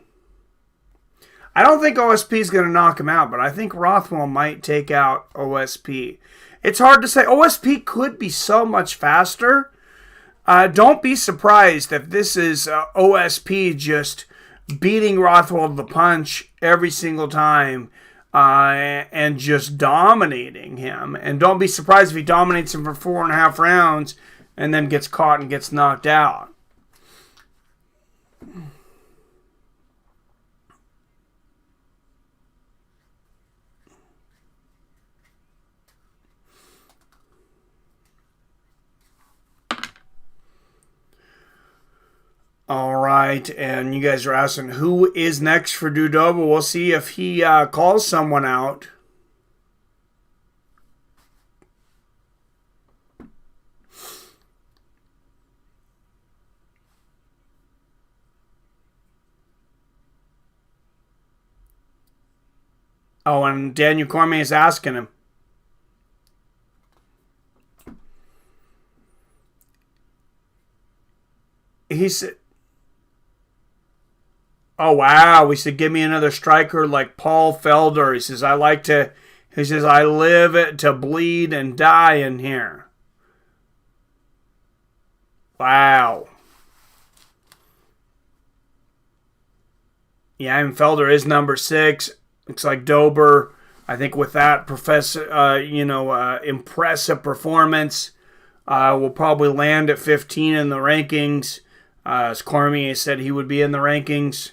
I don't think OSP is going to knock him out, but I think Rothwell might take out OSP. It's hard to say. OSP could be so much faster. Don't be surprised if this is OSP just beating Rothwell to the punch every single time and just dominating him. And don't be surprised if he dominates him for 4.5 rounds and then gets caught and gets knocked out. All right, and you guys are asking who is next for Dober. We'll see if he calls someone out. Oh, and Daniel Cormier is asking him. He said, oh, wow. He said, give me another striker like Paul Felder. He says, I live to bleed and die in here. Wow. Yeah, and Felder is number 6. Looks like Dober, I think with that impressive performance, will probably land at 15 in the rankings. As Cormier said, he would be in the rankings.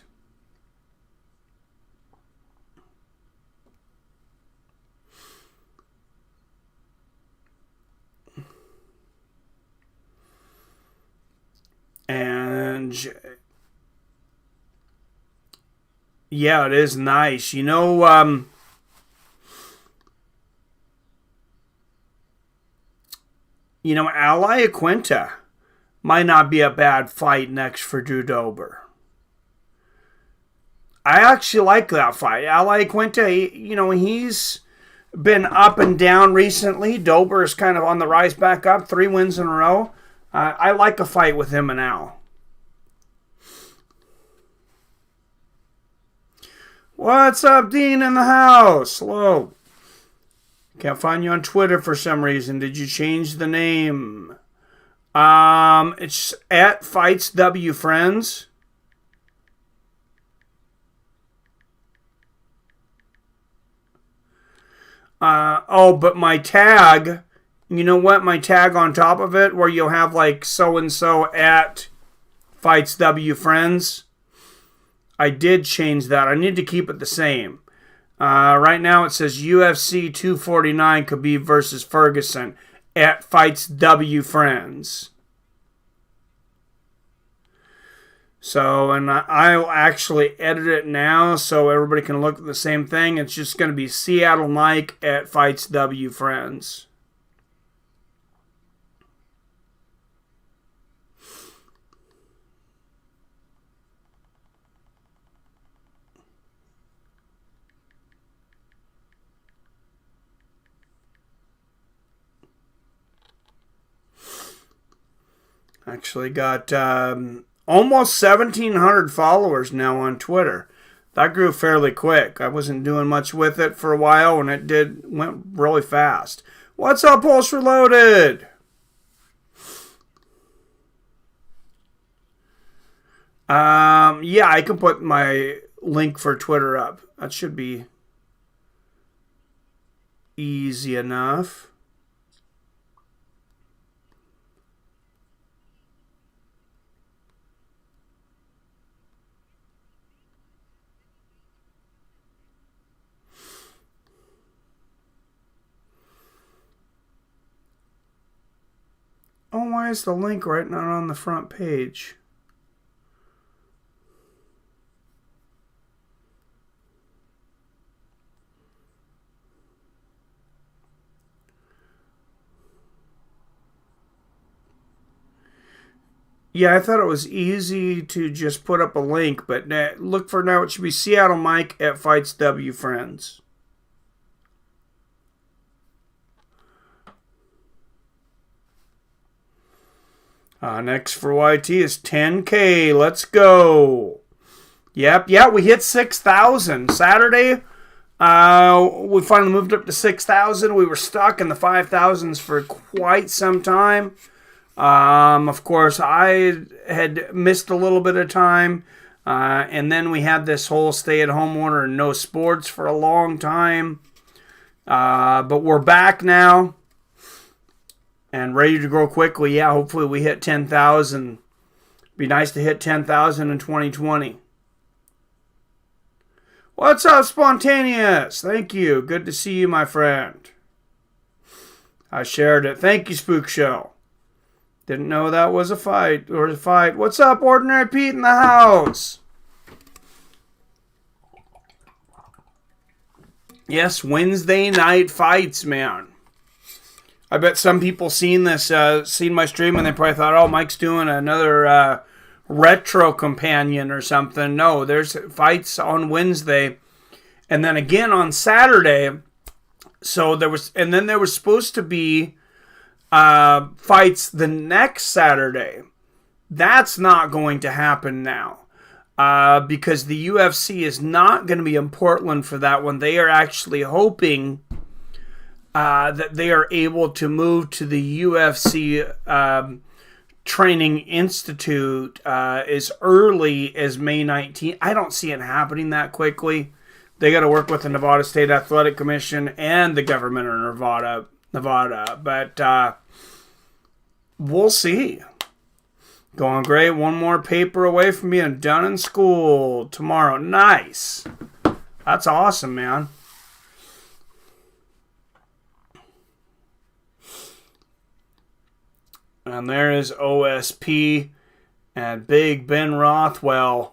And yeah, it is nice. Ally Aquinta might not be a bad fight next for Drew Dober. I actually like that fight. Ally Aquinta, he's been up and down recently. Dober is kind of on the rise back up. 3 wins in a row. I like a fight with him and Al. What's up, Dean in the house? Hello. Can't find you on Twitter for some reason. Did you change the name? It's at Fights W Friends. But my tag, you know what? My tag on top of it, where you'll have like so and so at Fights W Friends. I did change that. I need to keep it the same. Right now it says UFC 249 Khabib versus Ferguson at Fights W Friends. So, and I'll actually edit it now so everybody can look at the same thing. It's just going to be Seattle Mike at Fights W Friends. Actually got almost 1,700 followers now on Twitter. That grew fairly quick. I wasn't doing much with it for a while, and went really fast. What's up, Pulse Reloaded? Yeah, I can put my link for Twitter up. That should be easy enough. Oh, why is the link right not on the front page? Yeah, I thought it was easy to just put up a link, but look for now. It should be Seattle Mike at Fights W Friends. Next for YT is 10K. Let's go. Yep, yeah, we hit 6,000. Saturday, we finally moved up to 6,000. We were stuck in the 5,000s for quite some time. Of course, I had missed a little bit of time. And then we had this whole stay-at-home order and no sports for a long time. But we're back now. And ready to grow quickly. Yeah, hopefully we hit 10,000. Be nice to hit 10,000 in 2020. What's up, Spontaneous? Thank you. Good to see you, my friend. I shared it. Thank you, Spook Show. Didn't know that was a fight. What's up, Ordinary Pete in the house? Yes, Wednesday night fights, man. I bet some people seen my stream and they probably thought, oh, Mike's doing another retro companion or something. No, there's fights on Wednesday. And then again on Saturday. So there was supposed to be fights the next Saturday. That's not going to happen now. Because the UFC is not going to be in Portland for that one. They are actually hoping that they are able to move to the UFC Training Institute as early as May 19th. I don't see it happening that quickly. They got to work with the Nevada State Athletic Commission and the government of Nevada. But we'll see. Going great. One more paper away from being done in school tomorrow. Nice. That's awesome, man. And there is OSP and Big Ben Rothwell.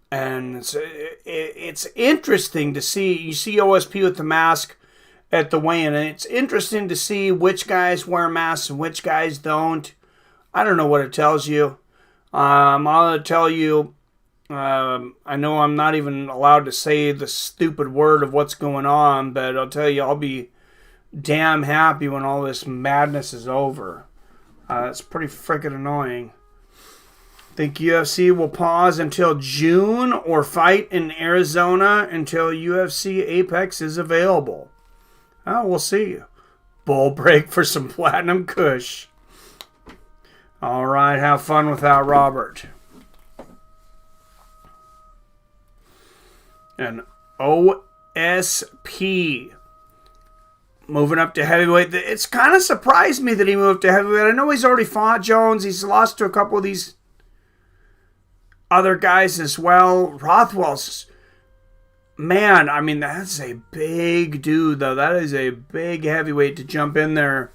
And it's interesting to see. You see OSP with the mask at the weigh-in, and it's interesting to see which guys wear masks and which guys don't. I don't know what it tells you. I'll tell you, I know I'm not even allowed to say the stupid word of what's going on, but I'll tell you, I'll be damn happy when all this madness is over. It's pretty freaking annoying Think UFC will pause until June or fight in Arizona until UFC Apex is available. Oh, we'll see. Bull break for some Platinum Kush. All right, have fun with that, Robert. And OSP moving up to heavyweight. It's kind of surprised me that he moved to heavyweight. I know he's already fought Jones. He's lost to a couple of these other guys as well. Rothwell's, man, I mean, that's a big dude, though. That is a big heavyweight to jump in there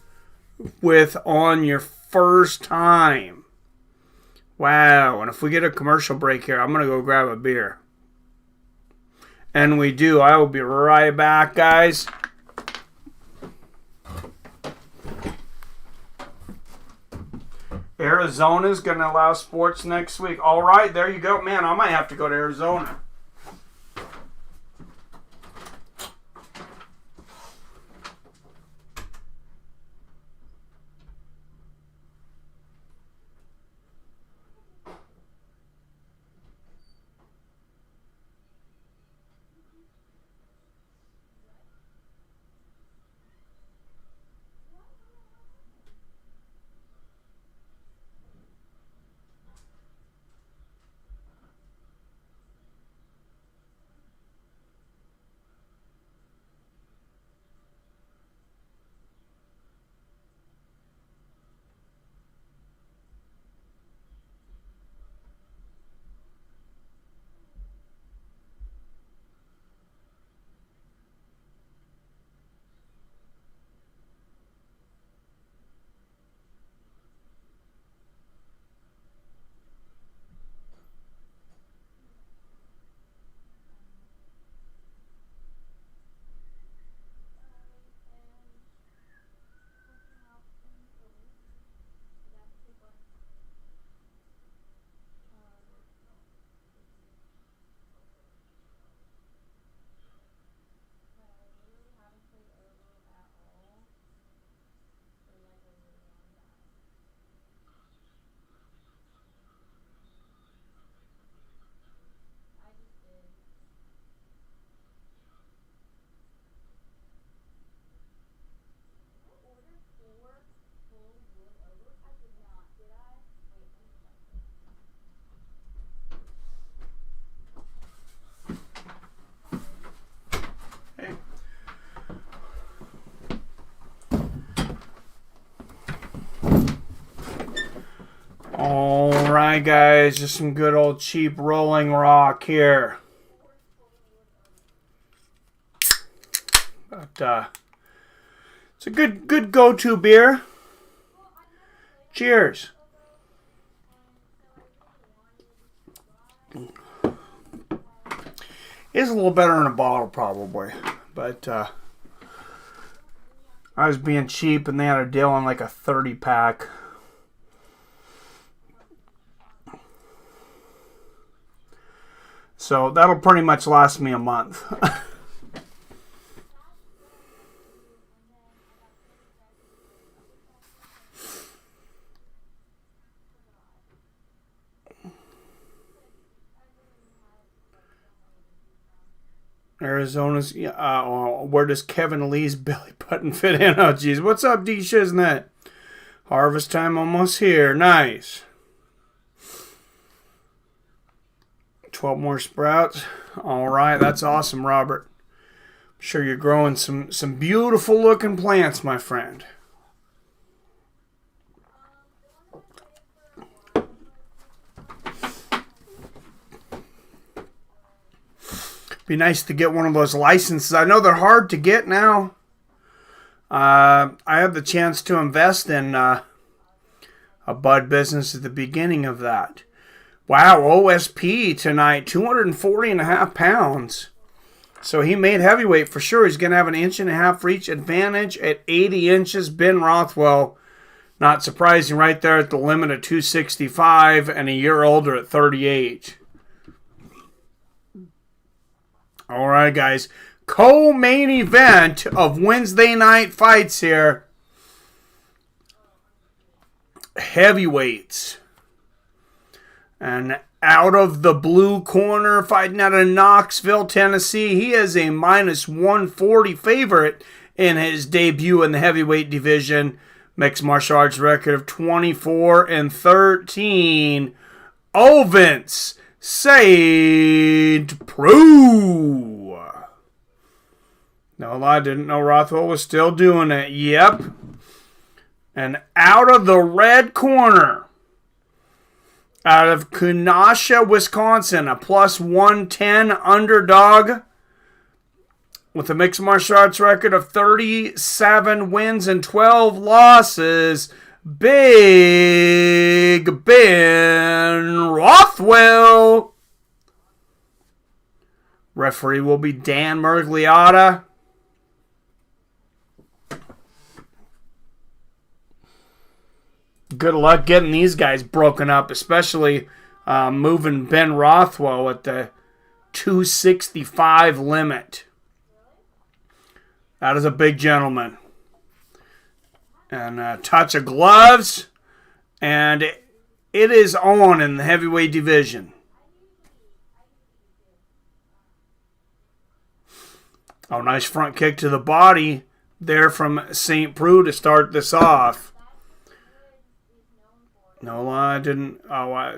with on your first time. Wow. And if we get a commercial break here, I'm going to go grab a beer. And we do. I will be right back, guys. Arizona's going to allow sports next week. All right, there you go. Man, I might have to go to Arizona. Alright, guys, just some good old cheap Rolling Rock here. But it's a good go-to beer. Cheers. It's a little better in a bottle, probably, but I was being cheap and they had a deal on like a 30-pack. So that'll pretty much last me a month. Arizona's, where does Kevin Lee's belly button fit in? Oh, geez. What's up, D Shiznit? Harvest time almost here. Nice. 12 more sprouts. All right, that's awesome, Robert. I'm sure you're growing some beautiful looking plants, my friend. Be nice to get one of those licenses. I know they're hard to get now. I had the chance to invest in a bud business at the beginning of that. Wow, OSP tonight, 240.5 pounds. So he made heavyweight for sure. He's going to have an 1.5 inch reach advantage at 80 inches. Ben Rothwell, not surprising, right there at the limit of 265 and a year older at 38. All right, guys. Co-main event of Wednesday night fights here. Heavyweights. And out of the blue corner, fighting out of Knoxville, Tennessee, he is a minus 140 favorite in his debut in the heavyweight division. Mixed martial arts record of 24-13. Ovens St. Preux. No lie, didn't know Rothwell was still doing it. Yep. And out of the red corner, out of Kenosha, Wisconsin, a plus 110 underdog with a mixed martial arts record of 37 wins and 12 losses, Big Ben Rothwell. Referee will be Dan Mergliotta. Good luck getting these guys broken up, especially moving Ben Rothwell at the 265 limit. That is a big gentleman. And a touch of gloves. And it is on in the heavyweight division. Oh, nice front kick to the body there from St. Preux to start this off. No, I didn't. Oh, I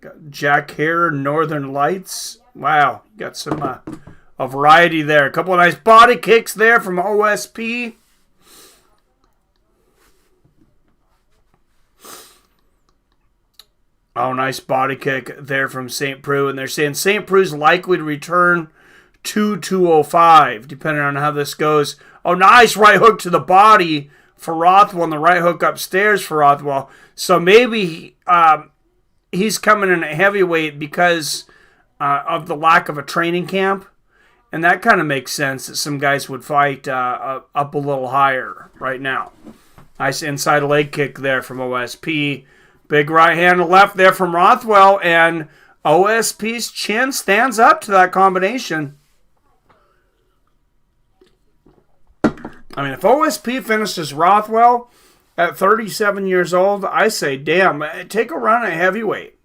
got Jack Hare, Northern Lights. Wow, got some a variety there. A couple of nice body kicks there from OSP. Oh, nice body kick there from St. Preux. And they're saying St. Preux is likely to return to 205, depending on how this goes. Oh, nice right hook to the body for Rothwell and the right hook upstairs for Rothwell. So maybe he's coming in at heavyweight because of the lack of a training camp. And that kind of makes sense that some guys would fight up a little higher right now. Nice inside leg kick there from OSP. Big right hand to left there from Rothwell. And OSP's chin stands up to that combination. I mean, if OSP finishes Rothwell at 37 years old, I say, damn, take a run at heavyweight.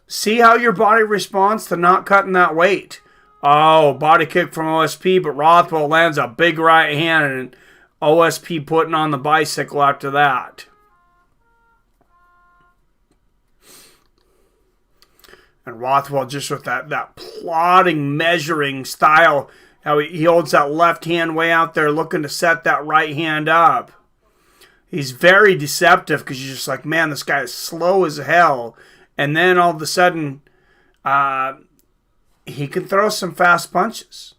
See how your body responds to not cutting that weight. Oh, body kick from OSP, but Rothwell lands a big right hand, and OSP putting on the bicycle after that. And Rothwell just with that plodding, measuring style. How he holds that left hand way out there looking to set that right hand up. He's very deceptive because you're just like, man, this guy is slow as hell. And then all of a sudden, he can throw some fast punches.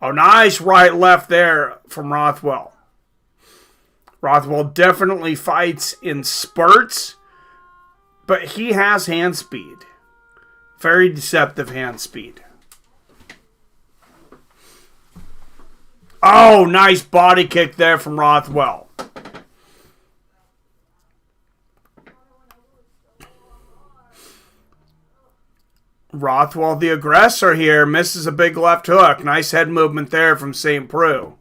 Oh, nice right left there from Rothwell. Rothwell definitely fights in spurts, but he has hand speed. Very deceptive hand speed. Oh, nice body kick there from Rothwell. Rothwell, the aggressor here, misses a big left hook. Nice head movement there from St. Preux.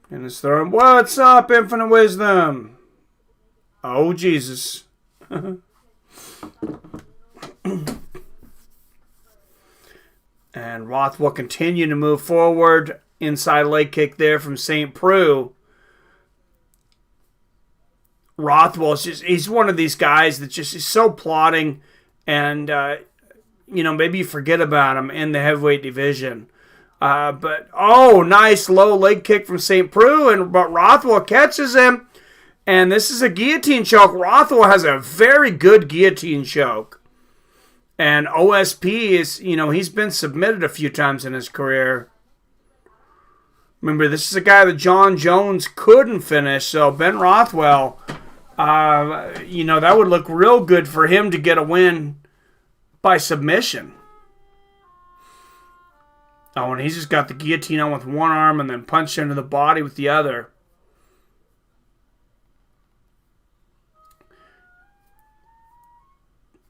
And it's throwing, what's up, Infinite Wisdom? Oh, Jesus. And Rothwell continuing to move forward. Inside leg kick there from St. Preux. Rothwell is just, he's one of these guys that just is so plodding. And, maybe you forget about him in the heavyweight division. But, nice low leg kick from St. Preux. But Rothwell catches him. And this is a guillotine choke. Rothwell has a very good guillotine choke. And OSP is, he's been submitted a few times in his career. Remember, this is a guy that John Jones couldn't finish. So Ben Rothwell, that would look real good for him to get a win by submission. Oh, and he's just got the guillotine on with one arm and then punched into the body with the other.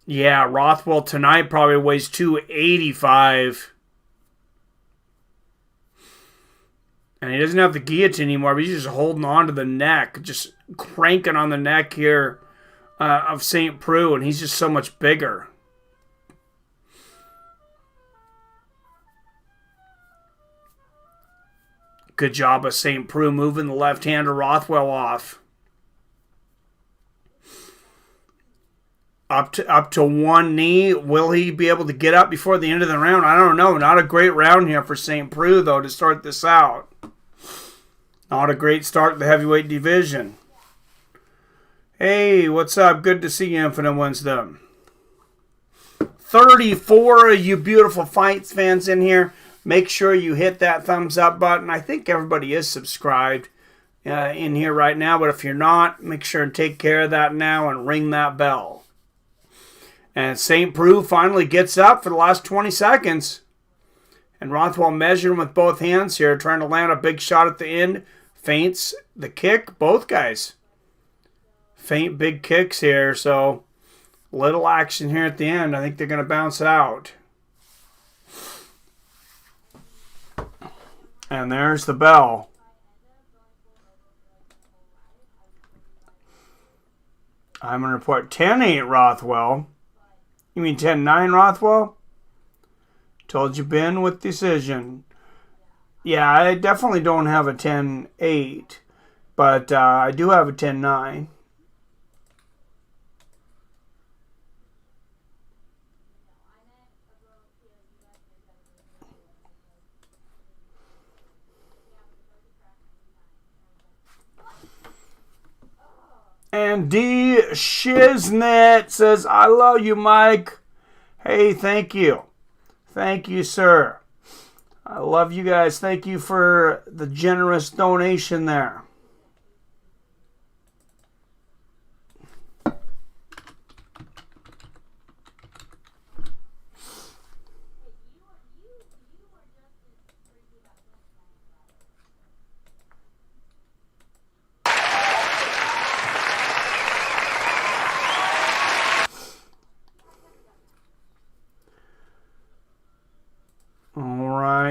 Yeah, Rothwell tonight probably weighs 285. And he doesn't have the guillotine anymore, but he's just holding on to the neck, just cranking on the neck here of St. Preux, and he's just so much bigger. Good job of St. Preux moving the left-hander Rothwell off. Up to one knee. Will he be able to get up before the end of the round? I don't know. Not a great round here for St. Preux, though, to start this out. Not a great start in the heavyweight division. Hey, what's up? Good to see you, Infinite Wisdom. 34 of you beautiful fights fans in here. Make sure you hit that thumbs up button. I think everybody is subscribed in here right now, but if you're not, make sure and take care of that now and ring that bell. And St. Preux finally gets up for the last 20 seconds. And Rothwell measuring with both hands here, trying to land a big shot at the end. Feints the kick, both guys. Feint big kicks here, so little action here at the end. I think they're going to bounce it out. And there's the bell. I'm going to report 10-8 Rothwell. You mean 10-9 Rothwell? Told you, Ben, with decision. Yeah, I definitely don't have a 10-8, but I do have a 10-9. And D. Shiznit says, I love you, Mike. Hey, thank you. Thank you, sir. I love you guys. Thank you for the generous donation there.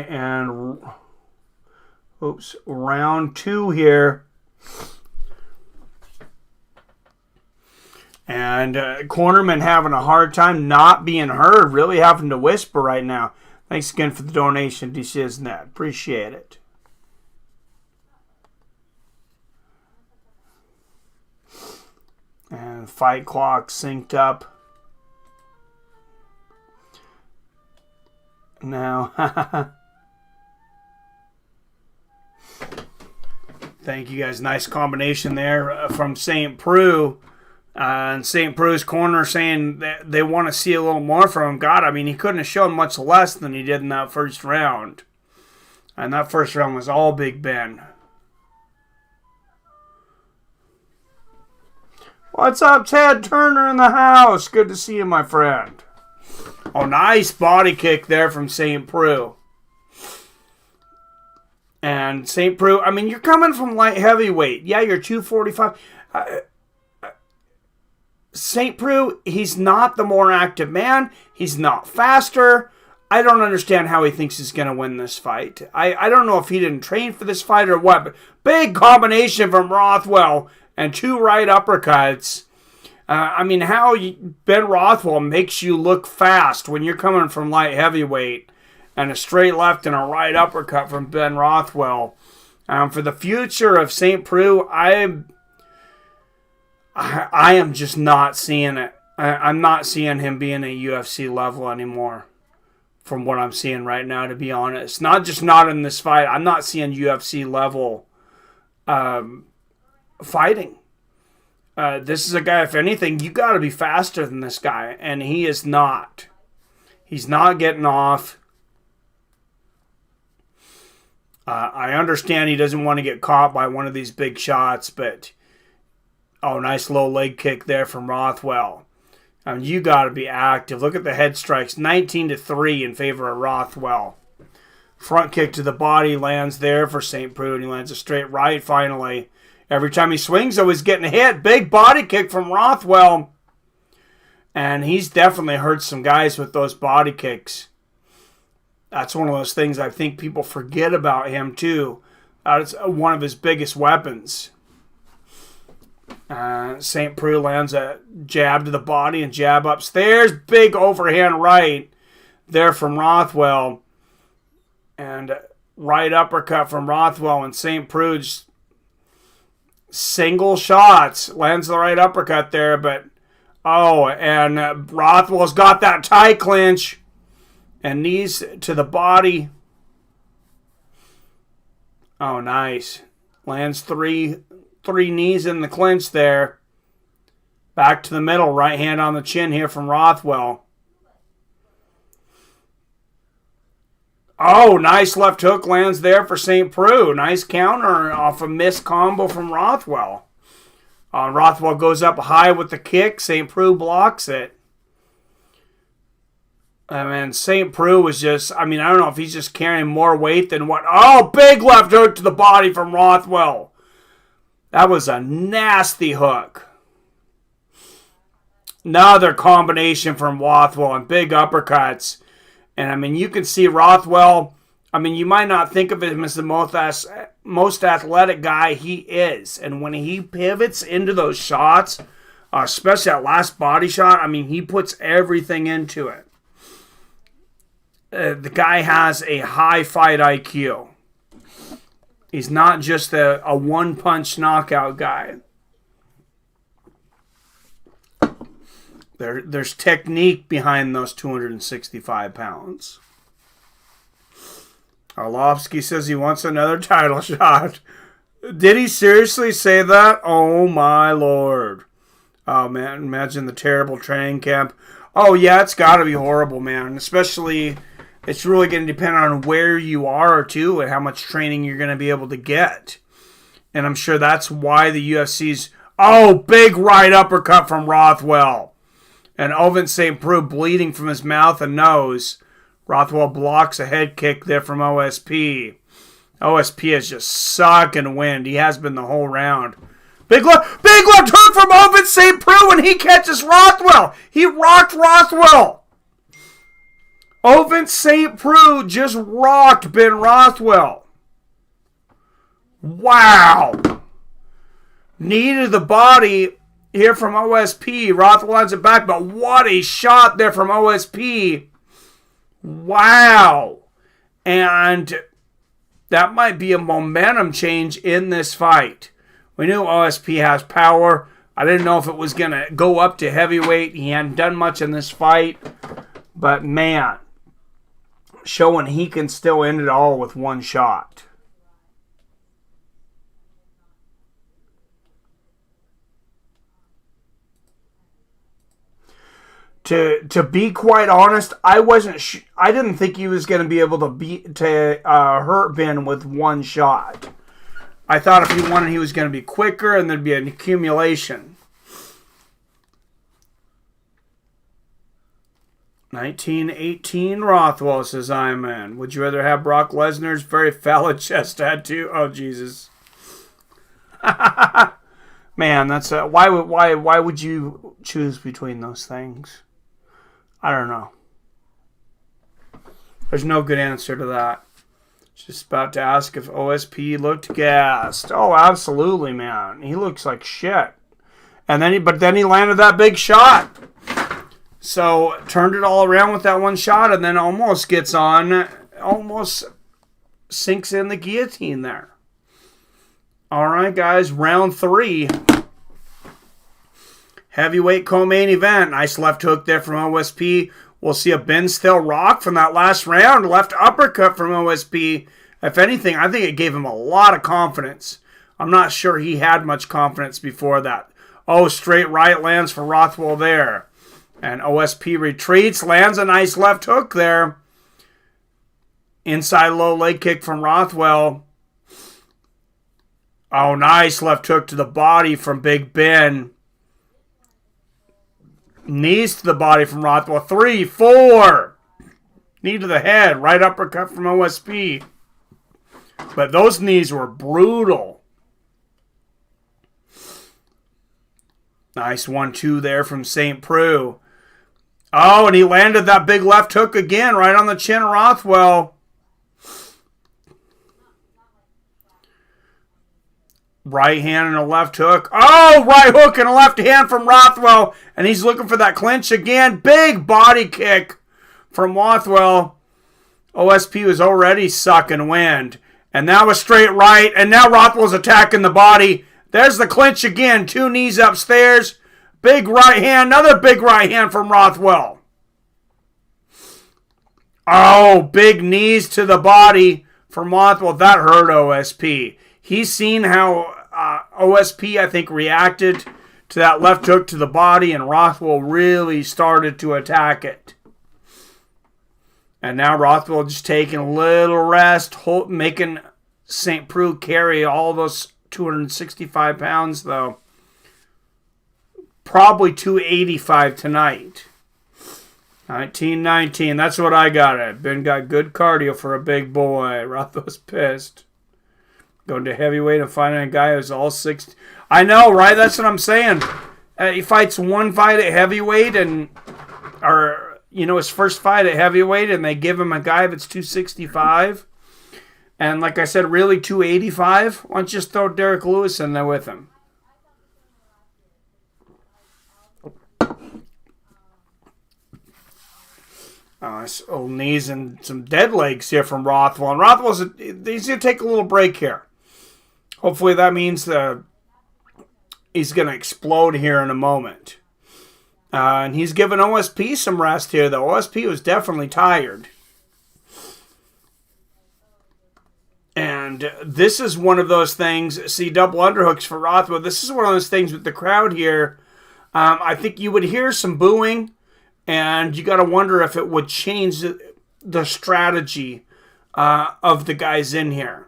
And round 2 here. And cornerman having a hard time not being heard, really having to whisper right now. Thanks again for the donation, DCSNet. Appreciate it. And fight clock synced up. Now, thank you guys. Nice combination there from St. Preux. And St. Preux's corner saying that they want to see a little more from him. God, I mean, he couldn't have shown much less than he did in that first round. And that first round was all Big Ben. What's up, Ted Turner in the house? Good to see you, my friend. Oh, nice body kick there from St. Preux. And St. Preux, I mean, you're coming from light heavyweight. Yeah, you're 245. St. Preux, he's not the more active man. He's not faster. I don't understand how he thinks he's going to win this fight. I don't know if he didn't train for this fight or what, but big combination from Rothwell and 2 right uppercuts. I mean, how Ben Rothwell makes you look fast when you're coming from light heavyweight, and a straight left and a right uppercut from Ben Rothwell. For the future of St. Preux, I am just not seeing it. I'm not seeing him being at UFC level anymore from what I'm seeing right now, to be honest. Not just not in this fight. I'm not seeing UFC level fighting. This is a guy, if anything, you got to be faster than this guy, and he is not. He's not getting off. I understand he doesn't want to get caught by one of these big shots, but oh, nice low leg kick there from Rothwell. I mean, you got to be active. Look at the head strikes, 19-3 in favor of Rothwell. Front kick to the body lands there for St. Preux, and he lands a straight right finally. Every time he swings, though, he's getting hit. Big body kick from Rothwell. And he's definitely hurt some guys with those body kicks. That's one of those things I think people forget about him, too. That's one of his biggest weapons. St. Preux lands a jab to the body and jab upstairs. Big overhand right there from Rothwell. And right uppercut from Rothwell, and St. Preux single shots. Lands the right uppercut there, but and Rothwell's got that tie clinch. And knees to the body. Oh, nice. Lands three knees in the clinch there. Back to the middle. Right hand on the chin here from Rothwell. Oh, nice left hook lands there for St. Preux. Nice counter off a missed combo from Rothwell. Rothwell goes up high with the kick. St. Preux blocks it. And St. Preux was just, I don't know if he's just carrying more weight than what. Oh, big left hook to the body from Rothwell. That was a nasty hook. Another combination from Rothwell and big uppercuts. And you can see Rothwell, you might not think of him as the most athletic guy. He is. And when he pivots into those shots, especially that last body shot, he puts everything into it. The guy has a high fight IQ. He's not just a one-punch knockout guy. There's technique behind those 265 pounds. Arlovsky says he wants another title shot. Did he seriously say that? Oh, my Lord. Oh, man, imagine the terrible training camp. Oh, yeah, it's got to be horrible, man. Especially, it's really going to depend on where you are, too, and how much training you're going to be able to get. And I'm sure that's why the UFC's... Oh, big right uppercut from Rothwell. And Ovince St. Preux bleeding from his mouth and nose. Rothwell blocks a head kick there from OSP. OSP is just sucking wind. He has been the whole round. Big left hook from Ovince St. Preux when he catches Rothwell. He rocked Rothwell. Ovince St. Preux just rocked Ben Rothwell. Wow. Knee to the body here from OSP. Rothwell lands it back, but what a shot there from OSP. Wow. And that might be a momentum change in this fight. We knew OSP has power. I didn't know if it was going to go up to heavyweight. He hadn't done much in this fight. But man, showing he can still end it all with one shot. To be quite honest, I didn't think he was going to be able to hurt Ben with one shot. I thought if he won, he was going to be quicker and there'd be an accumulation. 1918 Rothwell says, I'm in. Would you rather have Brock Lesnar's very phallic chest tattoo? Oh, Jesus. Man, that's why would you choose between those things? I don't know. There's no good answer to that. Just about to ask if OSP looked gassed. Oh, absolutely, man. He looks like shit. And then he landed that big shot. So turned it all around with that one shot, and then almost sinks in the guillotine there. All right, guys, round 3. Heavyweight co-main event. Nice left hook there from OSP. We'll see a Ben still rock from that last round. Left uppercut from OSP. If anything, I think it gave him a lot of confidence. I'm not sure he had much confidence before that. Oh, straight right lands for Rothwell there. And OSP retreats, lands a nice left hook there. Inside low leg kick from Rothwell. Oh, nice left hook to the body from Big Ben. Knees to the body from Rothwell. 3, 4. Knee to the head. Right uppercut from OSP. But those knees were brutal. Nice 1-2 there from St. Preux. Oh, and he landed that big left hook again right on the chin of Rothwell. Right hand and a left hook. Oh, right hook and a left hand from Rothwell. And he's looking for that clinch again. Big body kick from Rothwell. OSP was already sucking wind. And now a straight right. And now Rothwell's attacking the body. There's the clinch again. 2 knees upstairs. Big right hand. Another big right hand from Rothwell. Oh, big knees to the body from Rothwell. That hurt OSP. He's seen how OSP, I think, reacted to that left hook to the body, and Rothwell really started to attack it. And now Rothwell just taking a little rest, making St. Preux carry all those 265 pounds, though. Probably 285 tonight. 19-19. That's what I got it. Ben got good cardio for a big boy. Rothwell's pissed. Going to heavyweight and fighting a guy who's all 60. I know, right? That's what I'm saying. He fights one fight at heavyweight his first fight at heavyweight, and they give him a guy that's 265. And like I said, really 285. Why don't you just throw Derek Lewis in there with him? Old knees and some dead legs here from Rothwell. And he's going to take a little break here. Hopefully that means he's going to explode here in a moment. And he's giving OSP some rest here, though. OSP was definitely tired. And this is one of those things. See, double underhooks for Rothwell. This is one of those things with the crowd here. I think you would hear some booing. And you got to wonder if it would change the strategy of the guys in here.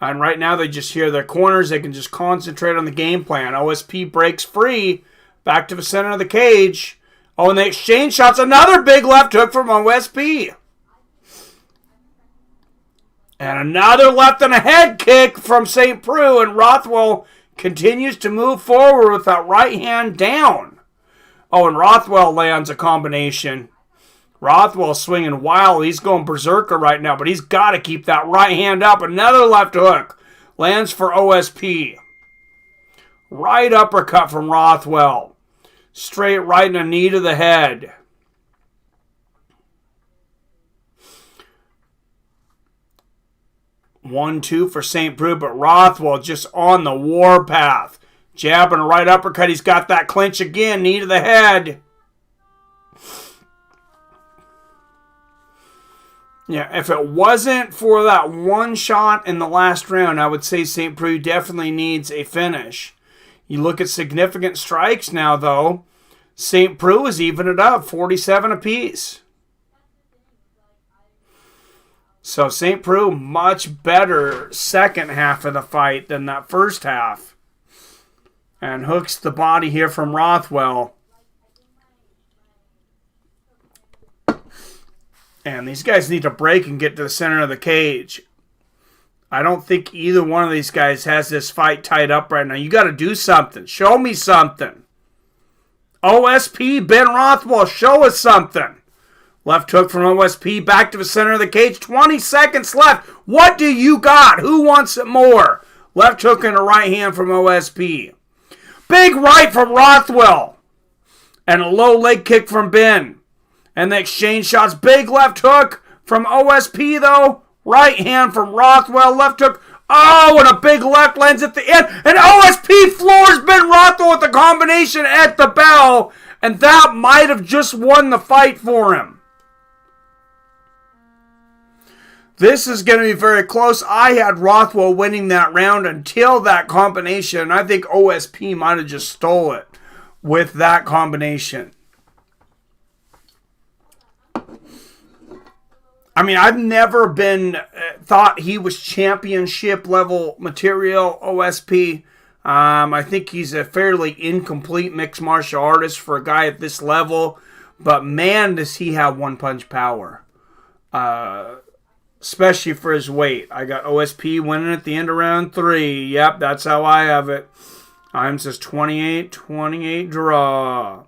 And right now they just hear their corners. They can just concentrate on the game plan. OSP breaks free. Back to the center of the cage. Oh, and they exchange shots. Another big left hook from OSP. And another left and a head kick from St. Preux. And Rothwell continues to move forward with that right hand down. Oh, and Rothwell lands a combination. Rothwell swinging wild. He's going berserker right now, but he's got to keep that right hand up. Another left hook. Lands for OSP. Right uppercut from Rothwell. Straight right and a knee to the head. One, two for St. Preux, but Rothwell just on the warpath. Jab and a right uppercut. He's got that clinch again. Knee to the head. Yeah, if it wasn't for that one shot in the last round, I would say St. Preux definitely needs a finish. You look at significant strikes now, though. St. Preux is even it up, 47 apiece. So St. Preux, much better second half of the fight than that first half. And hooks the body here from Rothwell. And these guys need to break and get to the center of the cage. I don't think either one of these guys has this fight tied up right now. You got to do something. Show me something. OSP, Ben Rothwell, show us something. Left hook from OSP, back to the center of the cage. 20 seconds left. What do you got? Who wants it more? Left hook and a right hand from OSP. Big right from Rothwell. And a low leg kick from Ben. And the exchange shots. Big left hook from OSP, though. Right hand from Rothwell. Left hook. Oh, and a big left lands at the end. And OSP floors Ben Rothwell with the combination at the bell. And that might have just won the fight for him. This is going to be very close. I had Rothwell winning that round until that combination. I think OSP might have just stole it with that combination. I mean, I've never thought he was championship level material, OSP. I think he's a fairly incomplete mixed martial artist for a guy at this level. But man, does he have one-punch power. Especially for his weight. I got OSP winning at the end of round 3. Yep, that's how I have it. Time says 28-28 draw.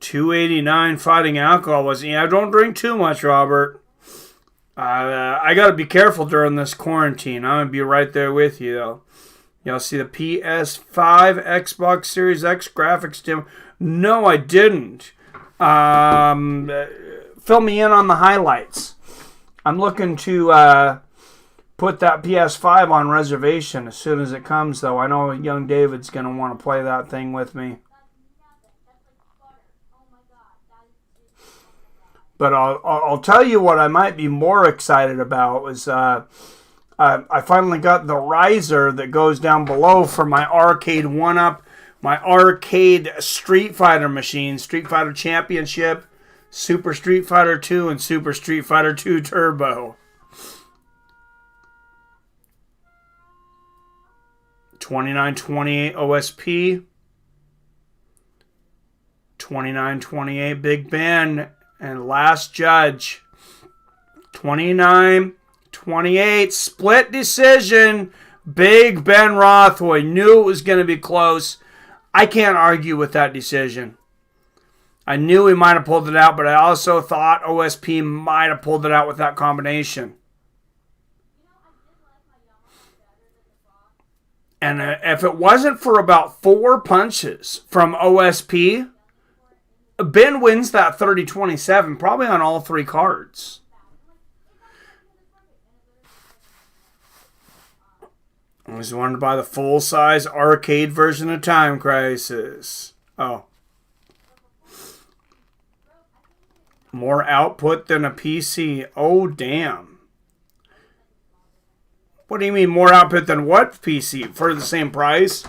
289 fighting alcohol was. Yeah, don't drink too much, Robert. I got to be careful during this quarantine. I'm going to be right there with you, though. Y'all see the PS5, Xbox Series X graphics demo? No, I didn't. Fill me in on the highlights. I'm looking to put that PS5 on reservation as soon as it comes, though. I know young David's going to want to play that thing with me. But I'll tell you what I might be more excited about is I finally got the riser that goes down below for my arcade 1-up, my arcade Street Fighter machine, Street Fighter Championship, Super Street Fighter 2, and Super Street Fighter 2 Turbo. 2928 OSP, 2928 Big Ben, and last judge, 29-28, split decision, Big Ben Rothway. Knew it was going to be close. I can't argue with that decision. I knew he might have pulled it out, but I also thought OSP might have pulled it out with that combination. And if it wasn't for about 4 punches from OSP, Ben wins that 30-27, probably on all 3 cards. I was wanted to buy the full-size arcade version of Time Crisis. Oh. More output than a PC. Oh, damn. What do you mean more output than what PC? For the same price?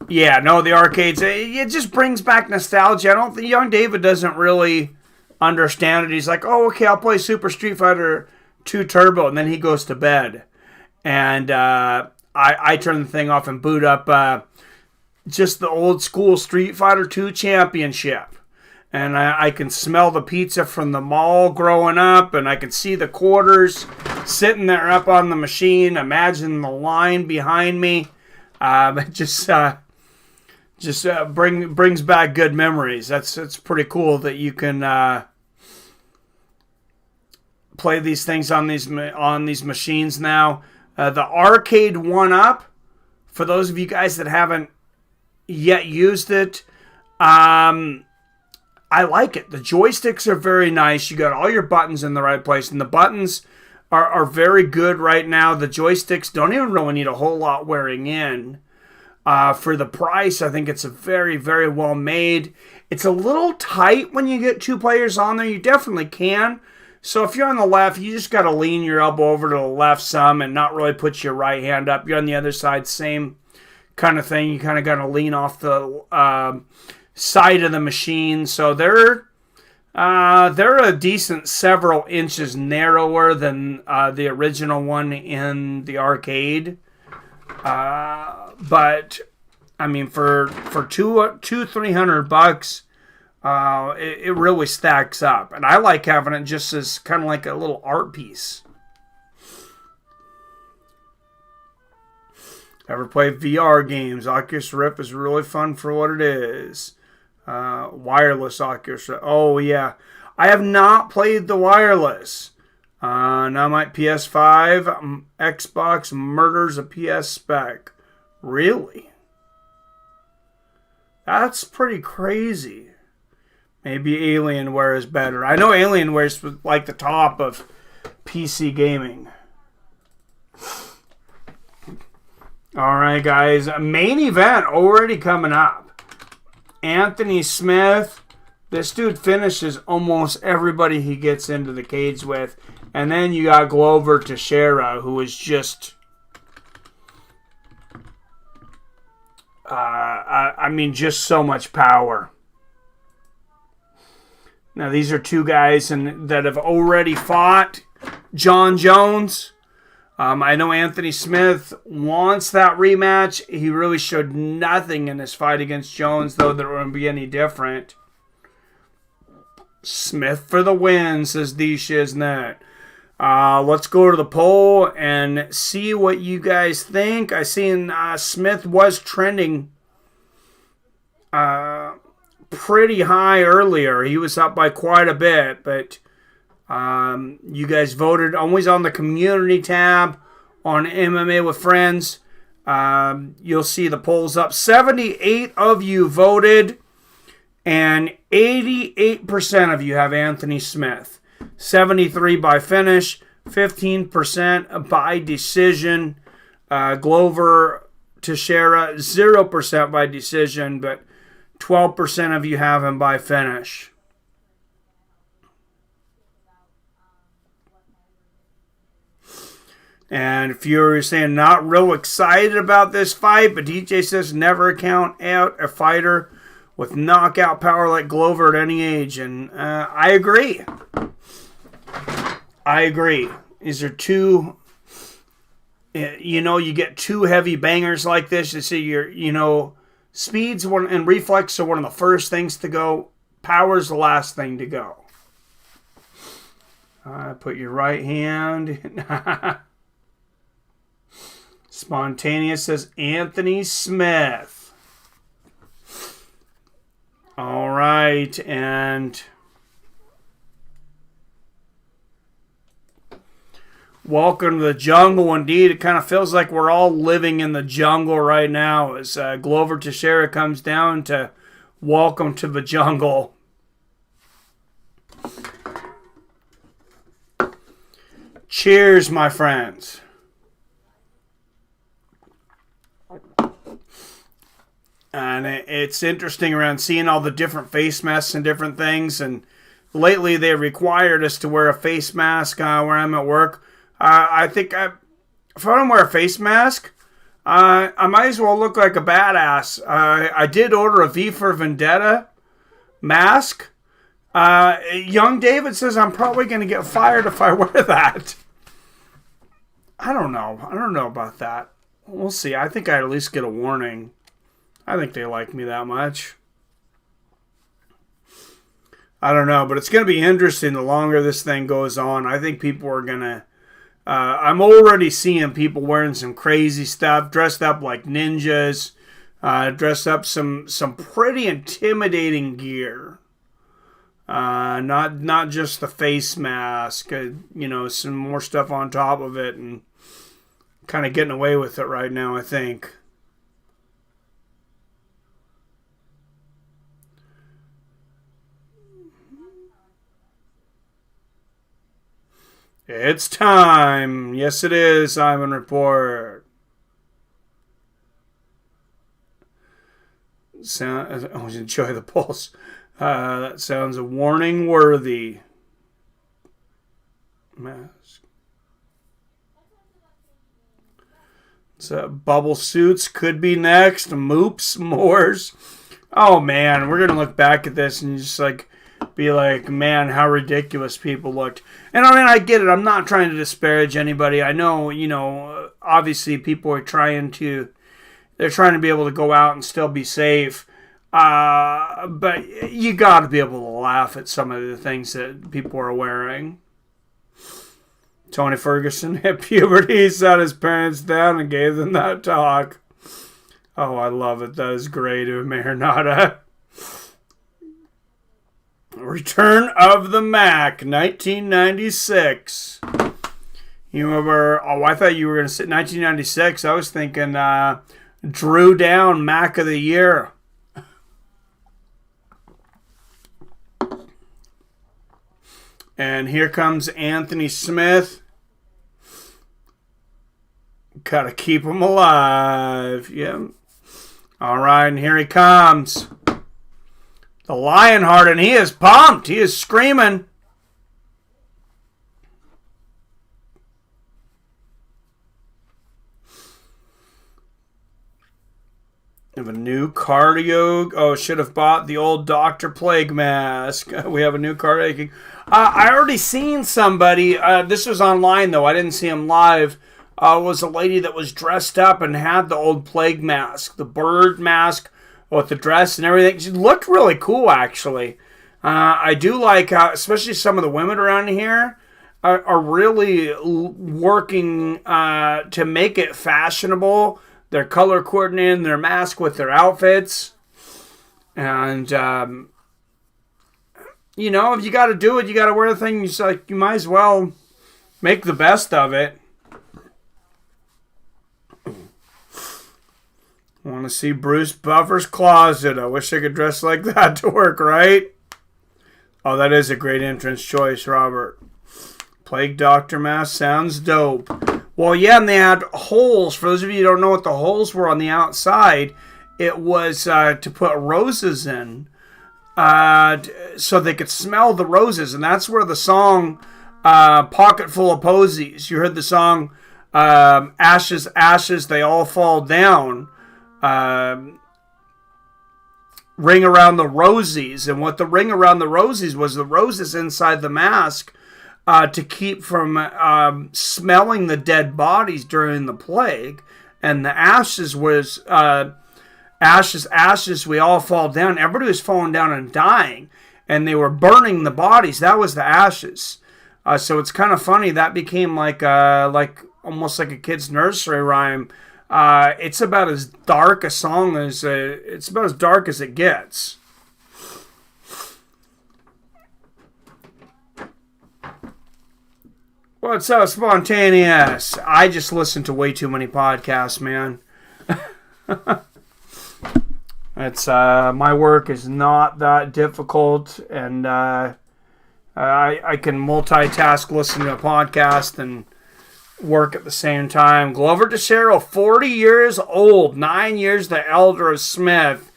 Yeah, no, the arcades, it just brings back nostalgia. I don't think young David doesn't really understand it. He's like, oh, okay, I'll play Super Street Fighter 2 Turbo, and then he goes to bed. And I turn the thing off and boot up just the old school Street Fighter 2 Championship. And I can smell the pizza from the mall growing up, and I can see the quarters sitting there up on the machine. Imagine the line behind me. It just brings back good memories. It's pretty cool that you can play these things on these machines now. The arcade 1-up, for those of you guys that haven't yet used it, I like it. The joysticks are very nice. You got all your buttons in the right place, and the buttons are very good right now. The joysticks don't even really need a whole lot wearing in. For the price, I think it's a very, very well made. It's a little tight when you get 2 players on there. You definitely can. So if you're on the left, you just got to lean your elbow over to the left some and not really put your right hand up. You're on the other side, same kind of thing. You kind of got to lean off the side of the machine. So they're a decent several inches narrower than the original one in the arcade. But I mean, for $300, it really stacks up, and I like having it just as kind of like a little art piece. Ever play VR games? Oculus Rift is really fun for what it is. Wireless Oculus Rift. Oh yeah, I have not played the wireless. Now my PS5, Xbox murders a PS spec. Really? That's pretty crazy. Maybe Alienware is better. I know Alienware is like the top of PC gaming. Alright guys, main event already coming up. Anthony Smith. This dude finishes almost everybody he gets into the cage with. And then you got Glover Texeira, who is just... I mean, just so much power. Now, these are 2 guys that have already fought John Jones. I know Anthony Smith wants that rematch. He really showed nothing in his fight against Jones, though that it wouldn't be any different. Smith for the win, says D Shiznit. Let's go to the poll and see what you guys think. I seen Smith was trending pretty high earlier. He was up by quite a bit, but you guys voted always on the community tab on MMA with Friends. You'll see the polls up. 78 of you voted, and 88% of you have Anthony Smith. 73 by finish, 15% by decision. Glover Texeira, 0% by decision, but 12% of you have him by finish. And if you're saying not real excited about this fight, but DJ says never count out a fighter with knockout power like Glover at any age. And I agree. These are two, you get two heavy bangers like this. You see, speeds and reflex are one of the first things to go. Power's the last thing to go. Put your right hand. Spontaneous says Anthony Smith. All right, and welcome to the jungle. Indeed, it kind of feels like we're all living in the jungle right now as Glover Texeira comes down to welcome to the jungle. Cheers, my friends. And it's interesting around seeing all the different face masks and different things. And lately they required us to wear a face mask where I'm at work. I think if I don't wear a face mask, I might as well look like a badass. I did order a V for Vendetta mask. Young David says I'm probably going to get fired if I wear that. I don't know about that. We'll see. I think I'd at least get a warning. I think they like me that much. I don't know, but it's going to be interesting the longer this thing goes on. I think people are going to... I'm already seeing people wearing some crazy stuff, dressed up like ninjas, dressed up some pretty intimidating gear. Not just the face mask, some more stuff on top of it, and kind of getting away with it right now, I think. It's time. Yes, it is. Simon Report. Enjoy the pulse. That sounds a warning worthy. Mask. So bubble suits could be next. Moops, Moors. Oh man, we're gonna look back at this and just be like, man, how ridiculous people looked. And I mean, I get it. I'm not trying to disparage anybody. I know, obviously people are trying to be able to go out and still be safe. But you got to be able to laugh at some of the things that people are wearing. Tony Ferguson hit puberty, sat his parents down and gave them that talk. Oh, I love it. That is great, Marinata. Return of the Mac, 1996. You remember? Oh, I thought you were going to say 1996. I was thinking Drew Down, Mac of the Year. And here comes Anthony Smith. Gotta keep him alive. Yeah. All right, and here he comes. The Lionheart, and he is pumped. He is screaming. We have a new cardio. Oh, should have bought the old Dr. Plague mask. We have a new cardio. I already seen somebody. This was online, though. I didn't see him live. It was a lady that was dressed up and had the old plague mask, the bird mask with the dress and everything. She looked really cool, actually. I do like how, especially some of the women around here are really working to make it fashionable. They're color coordinating their mask with their outfits. And, you know, if you got to do it, you got to wear the thing. Like, you might as well make the best of it. Want to see Bruce Buffer's closet. I wish I could dress like that to work, right? Oh, that is a great entrance choice, Robert. Plague Doctor Mask sounds dope. Well, yeah, and they had holes. For those of you who don't know what the holes were on the outside, it was to put roses in so they could smell the roses. And that's where the song Pocket Full of Posies, you heard the song Ashes, Ashes, They All Fall Down. Ring Around the Rosies. And what the Ring Around the Rosies was, the roses inside the mask to keep from smelling the dead bodies during the plague. And the ashes was ashes, ashes, we all fall down. Everybody was falling down and dying. And they were burning the bodies. That was the ashes. So it's kind of funny. That became like almost like a kid's nursery rhyme. It's about as dark a song as it's about as dark as it gets. What's up, Spontaneous? I just listen to way too many podcasts, man. It's my work is not that difficult, and I can multitask, listen to a podcast, and work at the same time. Glover Teixeira, 40 years old, 9 years the elder of Smith.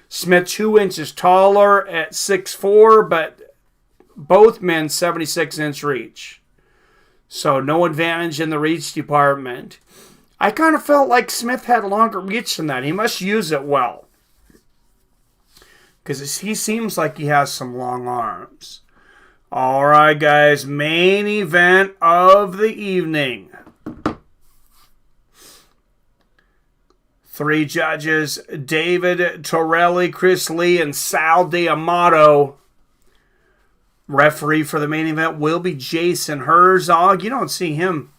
Smith 2 inches taller at 6'4", but both men 76-inch reach. So no advantage in the reach department. I kind of felt like Smith had longer reach than that. He must use it well, because he seems like he has some long arms. All right, guys, main event of the evening. 3 judges, David Torelli, Chris Lee, and Sal D'Amato. Referee for the main event will be Jason Herzog. You don't see him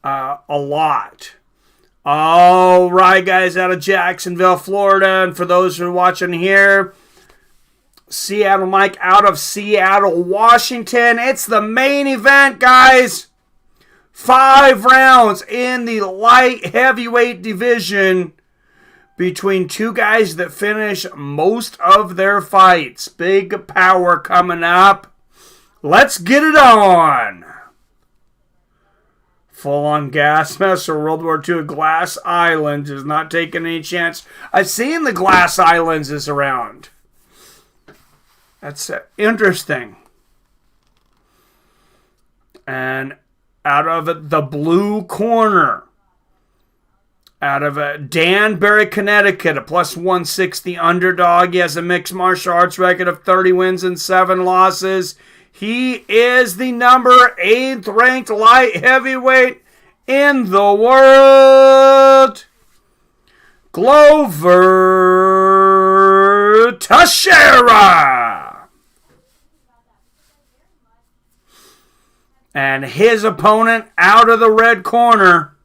a lot. All right, guys, out of Jacksonville, Florida. And for those who are watching here, Seattle Mike out of Seattle, Washington. It's the main event, guys. 5 rounds in the light heavyweight division between 2 guys that finish most of their fights. Big power coming up. Let's get it on. Full on gas mask or World War II Glass Islands is not taking any chance. I've seen the Glass Islands is around. That's interesting. And out of the blue corner, out of Danbury, Connecticut, a plus 160 underdog. He has a mixed martial arts record of 30 wins and 7 losses. He is the number 8th ranked light heavyweight in the world. Glover Teixeira. And his opponent out of the red corner.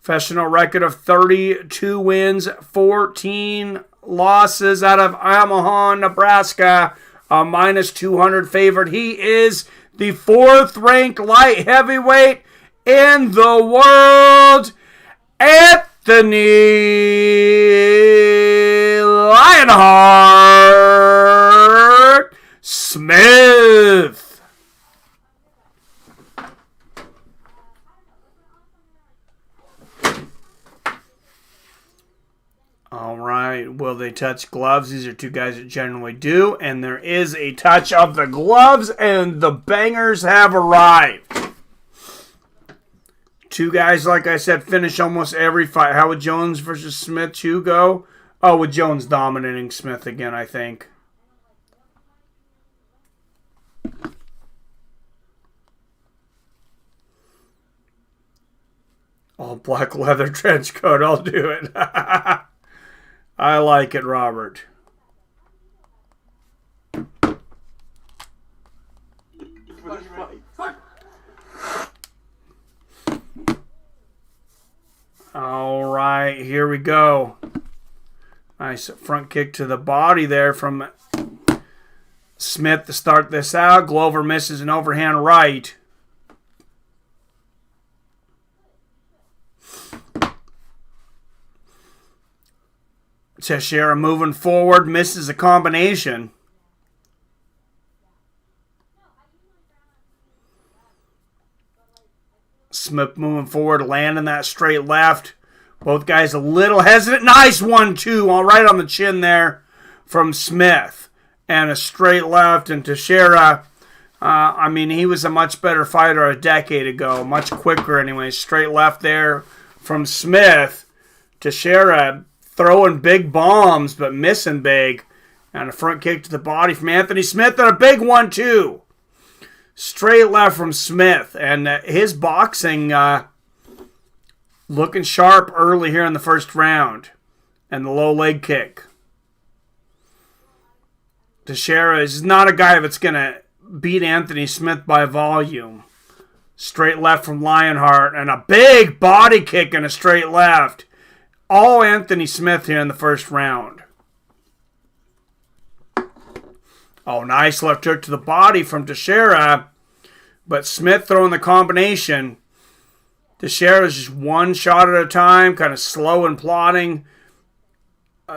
Professional record of 32 wins, 14 losses out of Omaha, Nebraska. A minus 200 favorite. He is the 4th ranked light heavyweight in the world. Anthony Lionheart Smith. All right, will they touch gloves? These are 2 guys that generally do, and there is a touch of the gloves, and the bangers have arrived. 2 guys, like I said, finish almost every fight. How would Jones versus Smith 2 go? Oh, with Jones dominating Smith again, I think. Oh, black leather trench coat, I'll do it. I like it, Robert. All right, here we go. Nice front kick to the body there from Smith to start this out. Glover misses an overhand right. Texeira moving forward, misses a combination. Smith moving forward, landing that straight left. Both guys a little hesitant. Nice 1-2, all right on the chin there from Smith. And a straight left, and Texeira, I mean, he was a much better fighter a decade ago. Much quicker anyway. Straight left there from Smith. Texeira throwing big bombs, but missing big. And a front kick to the body from Anthony Smith, and a big 1-2. Straight left from Smith. And his boxing looking sharp early here in the first round. And the low leg kick. Texeira is not a guy that's going to beat Anthony Smith by volume. Straight left from Lionheart. And a big body kick and a straight left. All Anthony Smith here in the first round. Oh, nice left hook to the body from Texeira. But Smith throwing the combination. Texeira is just one shot at a time, kind of slow and plodding.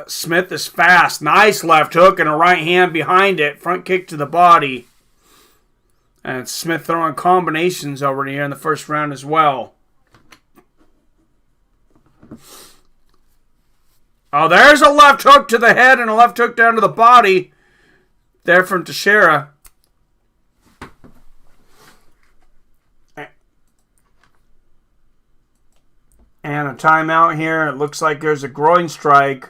Smith is fast. Nice left hook and a right hand behind it. Front kick to the body. And Smith throwing combinations over here in the first round as well. Oh, there's a left hook to the head and a left hook down to the body. There from Texeira. And a timeout here. It looks like there's a groin strike.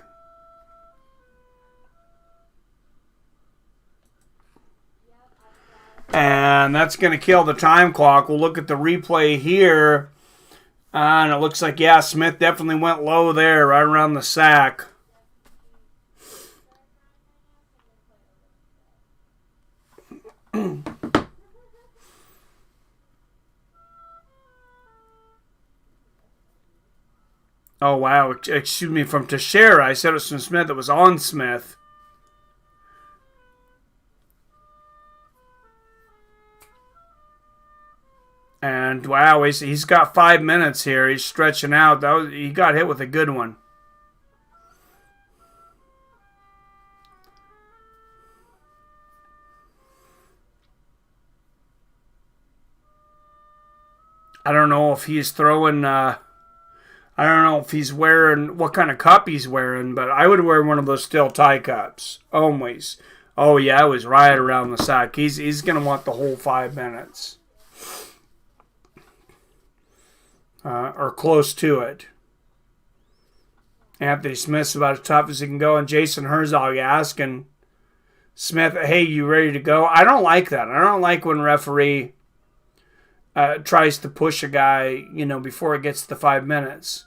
And that's going to kill the time clock. We'll look at the replay here. And it looks like, yeah, Smith definitely went low there, right around the sack. Oh, wow. Excuse me, from Texeira. I said it was from Smith. It was on Smith. And, wow, he's got 5 minutes here. He's stretching out. He got hit with a good one. I don't know if he's throwing... I don't know if he's wearing... what kind of cup he's wearing, but I would wear one of those steel tie cups. Always. Oh, yeah, it was right around the sack. He's going to want the whole 5 minutes. Or close to it. Anthony Smith's about as tough as he can go. And Jason Herzog asking Smith, hey, you ready to go? I don't like that. I don't like when referee tries to push a guy, before it gets to the 5 minutes.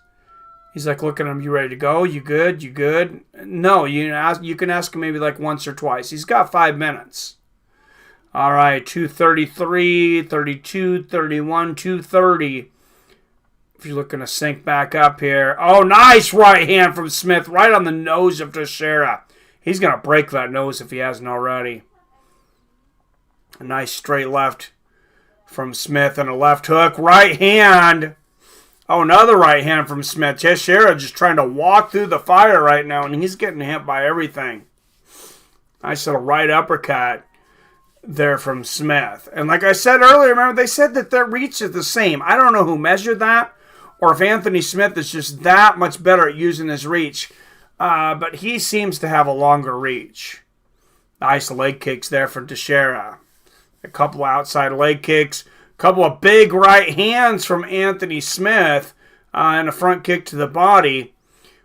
He's like looking at him, you ready to go? You good? You good? No, you can ask him maybe like once or twice. He's got 5 minutes. All right, 2:33, 32, 31, 2:30. If you're looking to sync back up here. Oh, nice right hand from Smith. Right on the nose of Texeira. He's going to break that nose if he hasn't already. A nice straight left from Smith and a left hook. Right hand. Oh, another right hand from Smith. Texeira just trying to walk through the fire right now, and he's getting hit by everything. Nice little right uppercut there from Smith. And like I said earlier, remember, they said that their reach is the same. I don't know who measured that, or if Anthony Smith is just that much better at using his reach. But he seems to have a longer reach. Nice leg kicks there from Texeira. A couple outside leg kicks. A couple of big right hands from Anthony Smith. And a front kick to the body.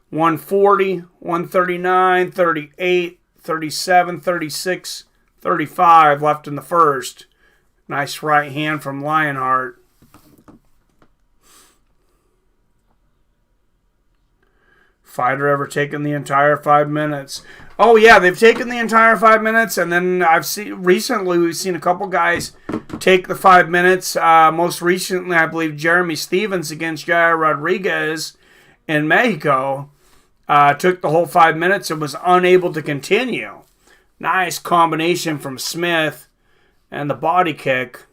140, 139, 38, 37, 36, 35 left in the first. Nice right hand from Lionheart. Fighter ever taken the entire 5 minutes? Oh yeah, they've taken the entire 5 minutes, and then we've seen a couple guys take the 5 minutes. Most recently, I believe Jeremy Stevens against Jair Rodriguez in Mexico. Took the whole 5 minutes and was unable to continue. Nice combination from Smith and the body kick.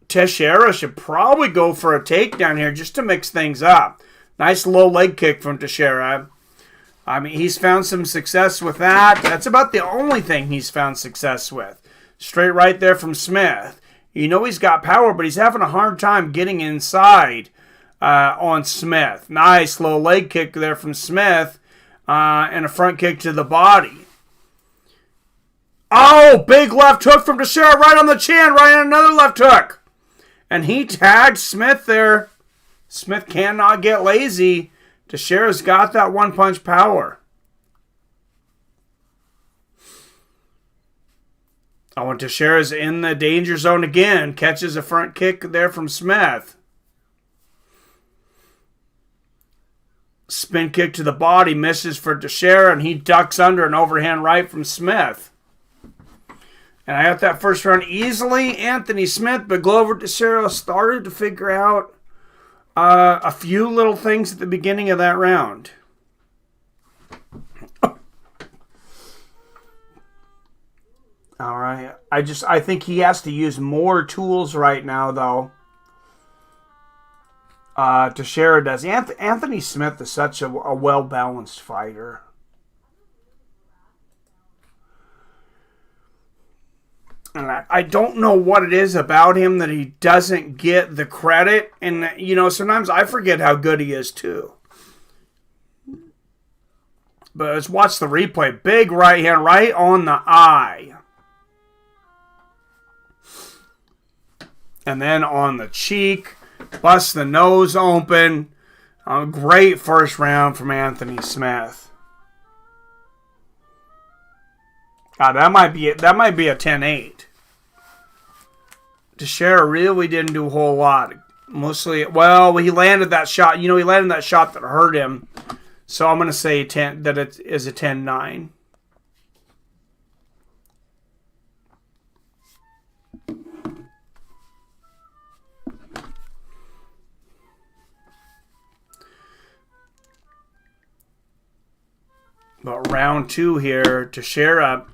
Texeira should probably go for a takedown here just to mix things up. Nice low leg kick from Texeira. I mean, he's found some success with that. That's about the only thing he's found success with. Straight right there from Smith. You know he's got power, but he's having a hard time getting inside on Smith. Nice low leg kick there from Smith and a front kick to the body. Oh, big left hook from Texeira right on the chin, right on another left hook. And he tagged Smith there. Smith cannot get lazy. Texeira's got that one-punch power. Oh, and Texeira's in the danger zone again. Catches a front kick there from Smith. Spin kick to the body. Misses for Texeira, and he ducks under an overhand right from Smith. And I got that first round easily. Anthony Smith, but Glover Texeira started to figure out a few little things at the beginning of that round. All right. I think he has to use more tools right now, though. Texeira does. Anthony Smith is such a well-balanced fighter. And I don't know what it is about him that he doesn't get the credit. And, you know, sometimes I forget how good he is, too. But let's watch the replay. Big right hand right on the eye. And then on the cheek. Bust the nose open. Great first round from Anthony Smith. God, that might be a 10-8. Texeira really didn't do a whole lot. Mostly, well, he landed that shot. You know, he landed that shot that hurt him. So I'm going to say that it is a 10-9. But round 2 here, Texeira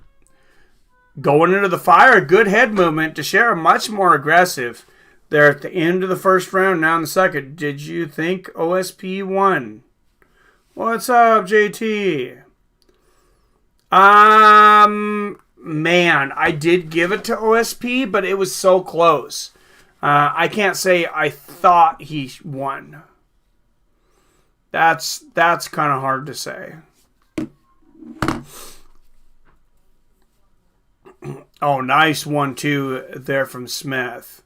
going into the fire, good head movement. Texeira much more aggressive there at the end of the first round, now in the second. Did you think OSP won? What's up, JT? Man, I did give it to OSP, but it was so close. I can't say I thought he won. That's kind of hard to say. Oh, nice 1-2 there from Smith.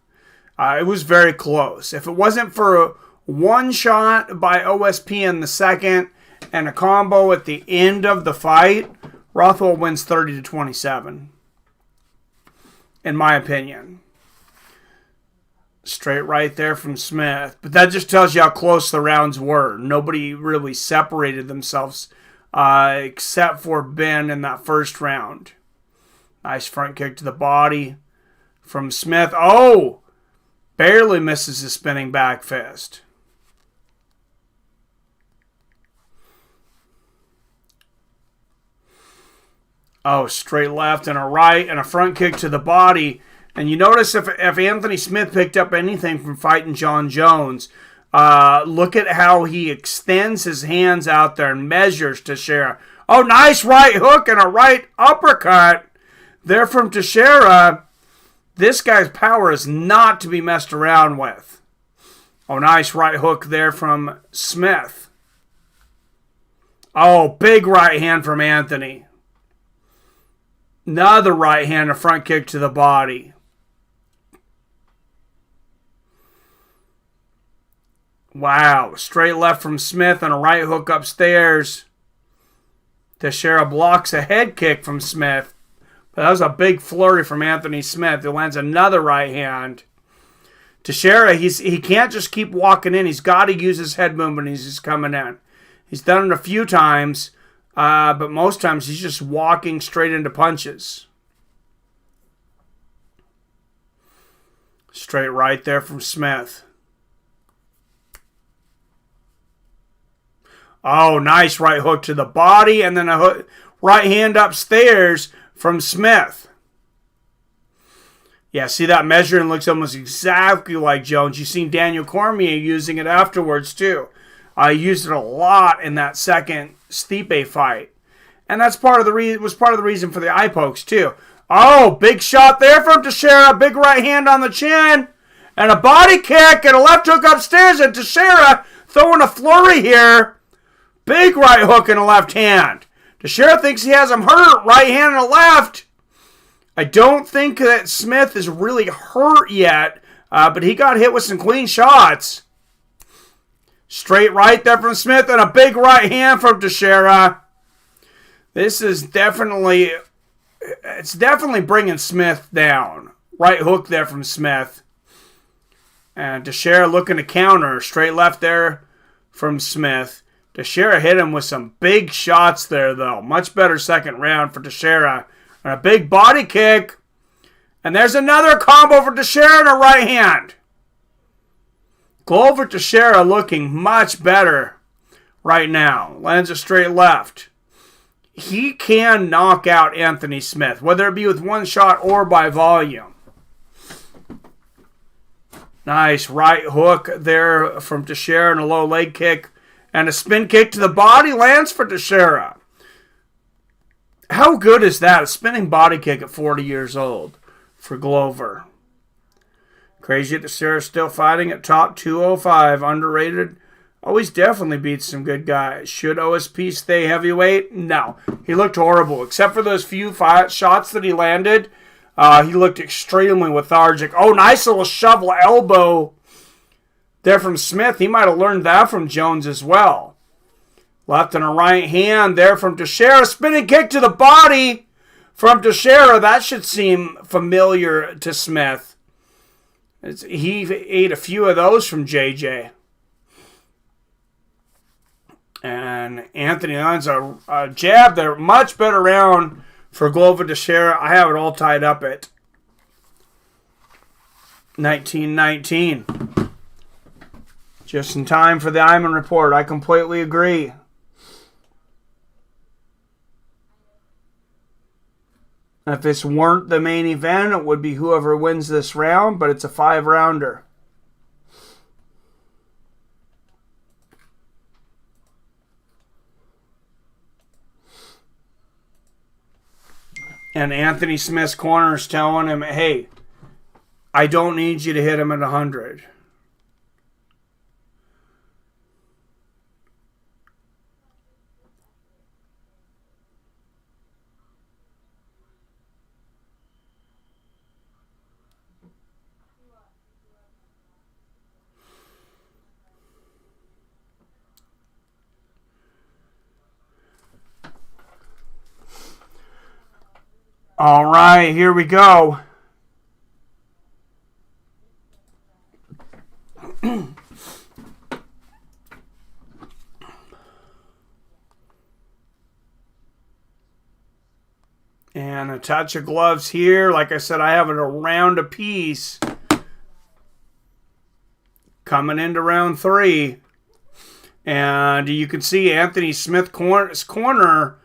It was very close. If it wasn't for one shot by OSP in the second and a combo at the end of the fight, Rothwell wins 30-27. In my opinion. Straight right there from Smith. But that just tells you how close the rounds were. Nobody really separated themselves except for Ben in that first round. Nice front kick to the body from Smith. Oh! Barely misses the spinning back fist. Oh, straight left and a right and a front kick to the body. And you notice if Anthony Smith picked up anything from fighting John Jones, look at how he extends his hands out there and measures Texeira. Oh, nice right hook and a right uppercut. There from Texeira. This guy's power is not to be messed around with. Oh, nice right hook there from Smith. Oh, big right hand from Anthony. Another right hand, a front kick to the body. Wow, straight left from Smith and a right hook upstairs. Texeira blocks a head kick from Smith. That was a big flurry from Anthony Smith. He lands another right hand. Texeira, he can't just keep walking in. He's got to use his head movement. He's just coming in. He's done it a few times, but most times he's just walking straight into punches. Straight right there from Smith. Oh, nice right hook to the body, and then a right hand upstairs from Smith. Yeah, see that measuring looks almost exactly like Jones. You've seen Daniel Cormier using it afterwards, too. I used it a lot in that second Stipe fight. And that's part of the reason for the eye pokes, too. Oh, big shot there from Texeira. Big right hand on the chin. And a body kick and a left hook upstairs. And Texeira throwing a flurry here. Big right hook and a left hand. Texeira thinks he has him hurt. Right hand and a left. I don't think that Smith is really hurt yet. But he got hit with some clean shots. Straight right there from Smith. And a big right hand from Texeira. This is definitely... It's definitely bringing Smith down. Right hook there from Smith. And Texeira looking to counter. Straight left there from Smith. Texeira hit him with some big shots there, though. Much better second round for Texeira. And a big body kick. And there's another combo for Texeira and a right hand. Glover Texeira looking much better right now. Lands a straight left. He can knock out Anthony Smith, whether it be with one shot or by volume. Nice right hook there from Texeira and a low leg kick. And a spin kick to the body lands for Texeira. How good is that? A spinning body kick at 40 years old for Glover. Crazy Texeira still fighting at top 205. Underrated. Oh, he's definitely beat some good guys. Should OSP stay heavyweight? No. He looked horrible. Except for those few shots that he landed, he looked extremely lethargic. Oh, nice little shovel elbow there from Smith. He might have learned that from Jones as well. Left and a right hand there from Texeira. Spinning kick to the body from Texeira. That should seem familiar to Smith. He ate a few of those from JJ. And Anthony lands a jab there. Much better round for Glover Texeira. I have it all tied up at 19-19. Just in time for the Iman report. I completely agree. If this weren't the main event, it would be whoever wins this round, but it's a 5-rounder. And Anthony Smith's corner is telling him, hey, I don't need you to hit him at 100. All right, here we go. And a touch of gloves here. Like I said, I have it a round apiece. Coming into round 3. And you can see Anthony Smith's corner.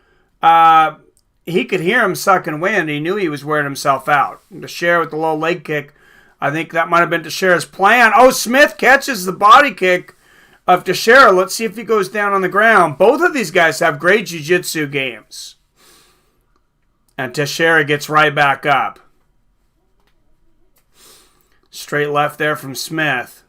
He could hear him sucking wind. He knew he was wearing himself out. And Texeira with the low leg kick. I think that might have been Texeira's plan. Oh, Smith catches the body kick of Texeira. Let's see if he goes down on the ground. Both of these guys have great jiu-jitsu games. And Texeira gets right back up. Straight left there from Smith.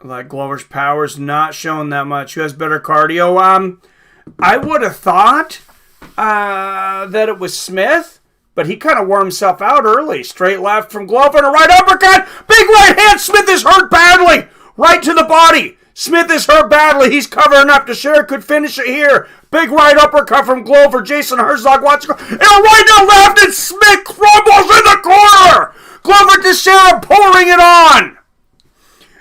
Like Glover's power's not showing that much. Who has better cardio? I would have thought that it was Smith, but he kind of wore himself out early. Straight left from Glover and a right uppercut. Big right hand. Smith is hurt badly. Right to the body. Smith is hurt badly. He's covering up. Texeira could finish it here. Big right uppercut from Glover. Jason Herzog watching. And a right to left, and Smith crumbles in the corner. Glover Texeira pouring it on.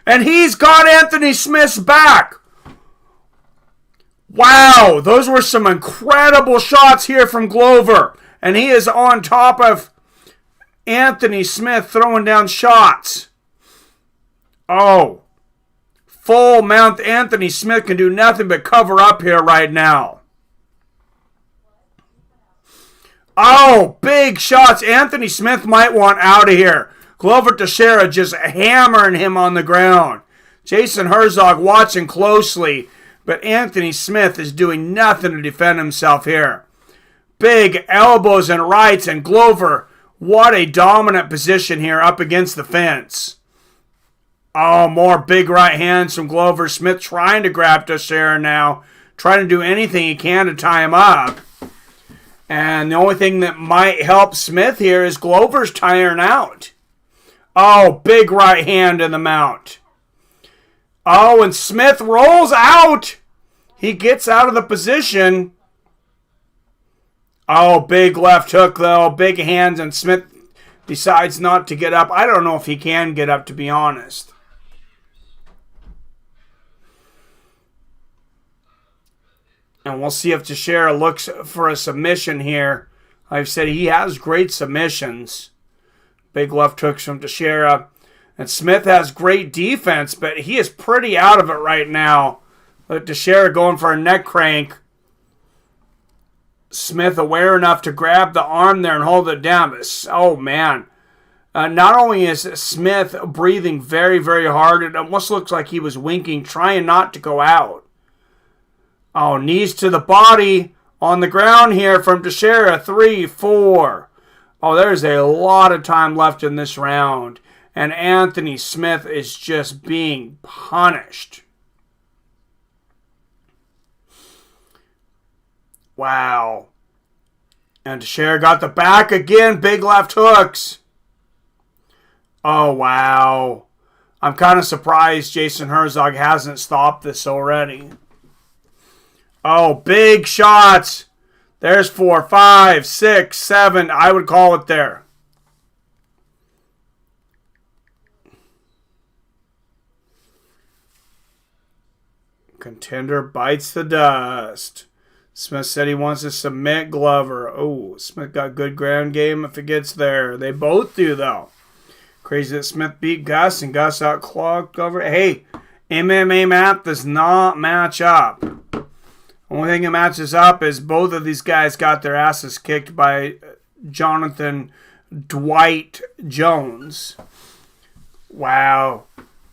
And he's got Anthony Smith's back. Wow, those were some incredible shots here from Glover. And he is on top of Anthony Smith throwing down shots. Oh. Full mount Anthony Smith can do nothing but cover up here right now. Oh, big shots. Anthony Smith might want out of here. Glover Texeira just hammering him on the ground. Jason Herzog watching closely, but Anthony Smith is doing nothing to defend himself here. Big elbows and rights, and Glover, what a dominant position here up against the fence. Oh, more big right hands from Glover. Smith trying to grab Texeira now, trying to do anything he can to tie him up. And the only thing that might help Smith here is Glover's tiring out. Oh, big right hand in the mount. Oh, and Smith rolls out. He gets out of the position. Oh, big left hook, though. Big hands, and Smith decides not to get up. I don't know if he can get up, to be honest. And we'll see if Texeira looks for a submission here. I've said he has great submissions. Big left hooks from Texeira. And Smith has great defense, but he is pretty out of it right now. Texeira going for a neck crank. Smith aware enough to grab the arm there and hold it down. Oh, man. Not only is Smith breathing very, very hard, it almost looks like he was winking, trying not to go out. Oh, knees to the body on the ground here from Texeira. 3, 4. Oh, there's a lot of time left in this round. And Anthony Smith is just being punished. Wow. And Texeira got the back again. Big left hooks. Oh, wow. I'm kind of surprised Jason Herzog hasn't stopped this already. Oh, big shots. There's 4, 5, 6, 7. I would call it there. Contender bites the dust. Smith said he wants to submit Glover. Oh, Smith got good ground game if it gets there. They both do, though. Crazy that Smith beat Gus and Gus outclocked Glover. Hey, MMA map does not match up. Only thing that matches up is both of these guys got their asses kicked by Jonathan Dwight Jones. Wow.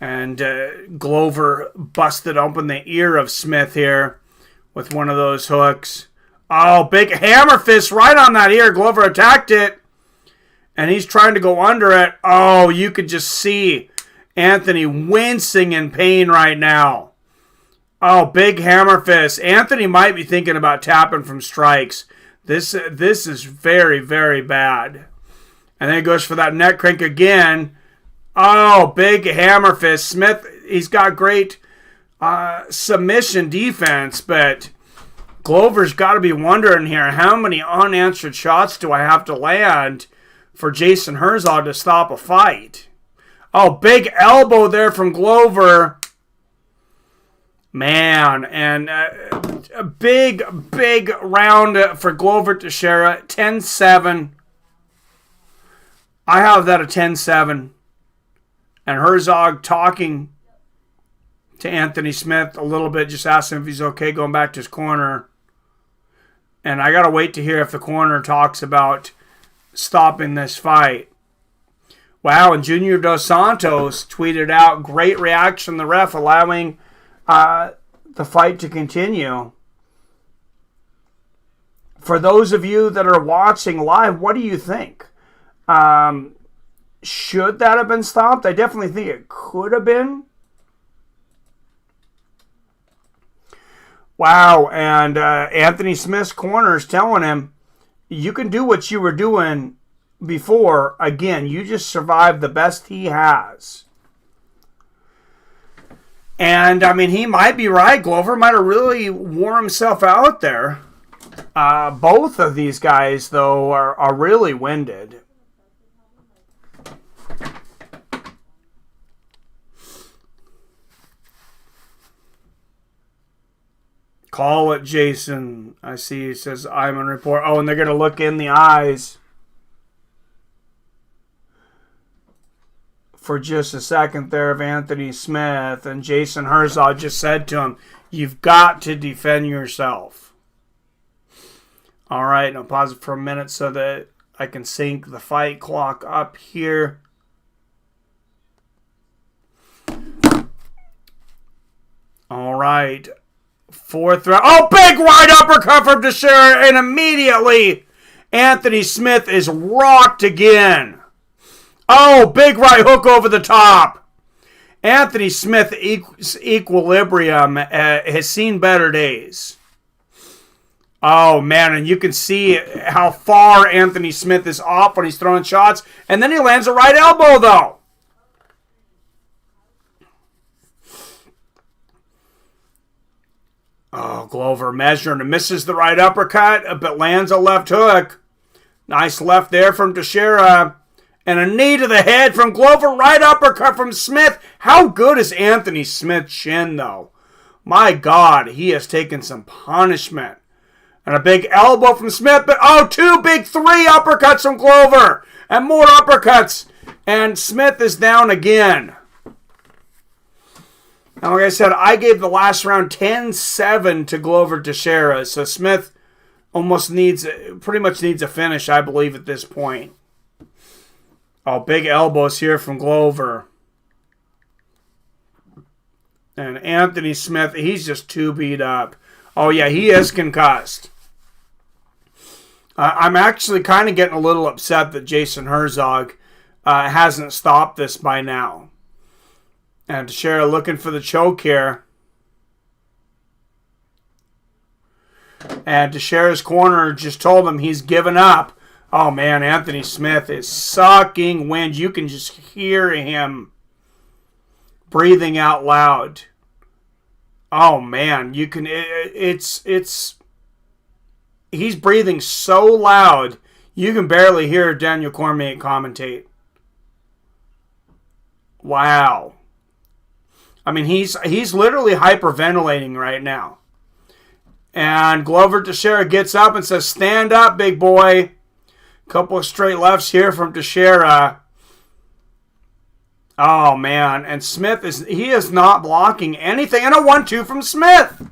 And Glover busted open the ear of Smith here with one of those hooks. Oh, big hammer fist right on that ear. Glover attacked it. And he's trying to go under it. Oh, you could just see Anthony wincing in pain right now. Oh, big hammer fist. Anthony might be thinking about tapping from strikes. This is very, very bad. And then he goes for that neck crank again. Oh, big hammer fist. Smith, he's got great submission defense, but Glover's got to be wondering here, how many unanswered shots do I have to land for Jason Herzog to stop a fight? Oh, big elbow there from Glover. Man, and a big round for Glover Texeira. 10-7. I have that a 10-7. And Herzog talking to Anthony Smith a little bit, just asking if he's okay going back to his corner. And I got to wait to hear if the corner talks about stopping this fight. Wow, and Junior Dos Santos tweeted out, great reaction, the ref allowing the fight to continue. For those of you that are watching live, what do you think? Should that have been stopped? I definitely think it could have been. Wow, and Anthony Smith's corner is telling him, you can do what you were doing before. Again, you just survived the best he has. And, I mean, he might be right. Glover might have really wore himself out there. Both of these guys, though, are really winded. Call it, Jason. I see. He says, I'm on report. Oh, and they're going to look in the eyes for just a second there of Anthony Smith. And Jason Herzog just said to him, you've got to defend yourself. All right. Now pause it for a minute so that I can sync the fight clock up here. All right. Fourth round. Oh, big right uppercut from Texeira, and immediately Anthony Smith is rocked again. Oh, big right hook over the top. Anthony Smith equilibrium has seen better days. Oh, man, and you can see how far Anthony Smith is off when he's throwing shots. And then he lands a right elbow, though. Oh, Glover measuring and misses the right uppercut, but lands a left hook. Nice left there from Texeira. And a knee to the head from Glover. Right uppercut from Smith. How good is Anthony Smith's chin, though? My God, he has taken some punishment. And a big elbow from Smith. But, oh, two big three uppercuts from Glover. And more uppercuts. And Smith is down again. Now, like I said, I gave the last round 10-7 to Glover Texeira. So Smith pretty much needs a finish, I believe, at this point. Oh, big elbows here from Glover. And Anthony Smith, he's just too beat up. Oh, yeah, he is concussed. I'm actually kind of getting a little upset that Jason Herzog hasn't stopped this by now. And Texeira looking for the choke here. And Texeira's corner just told him he's given up. Oh, man, Anthony Smith is sucking wind. You can just hear him breathing out loud. Oh, man, you can... He's breathing so loud, you can barely hear Daniel Cormier commentate. Wow. I mean, he's literally hyperventilating right now. And Glover Texeira gets up and says, stand up, big boy. Couple of straight lefts here from Texeira. Oh, man. And Smith is not blocking anything. And a 1-2 from Smith.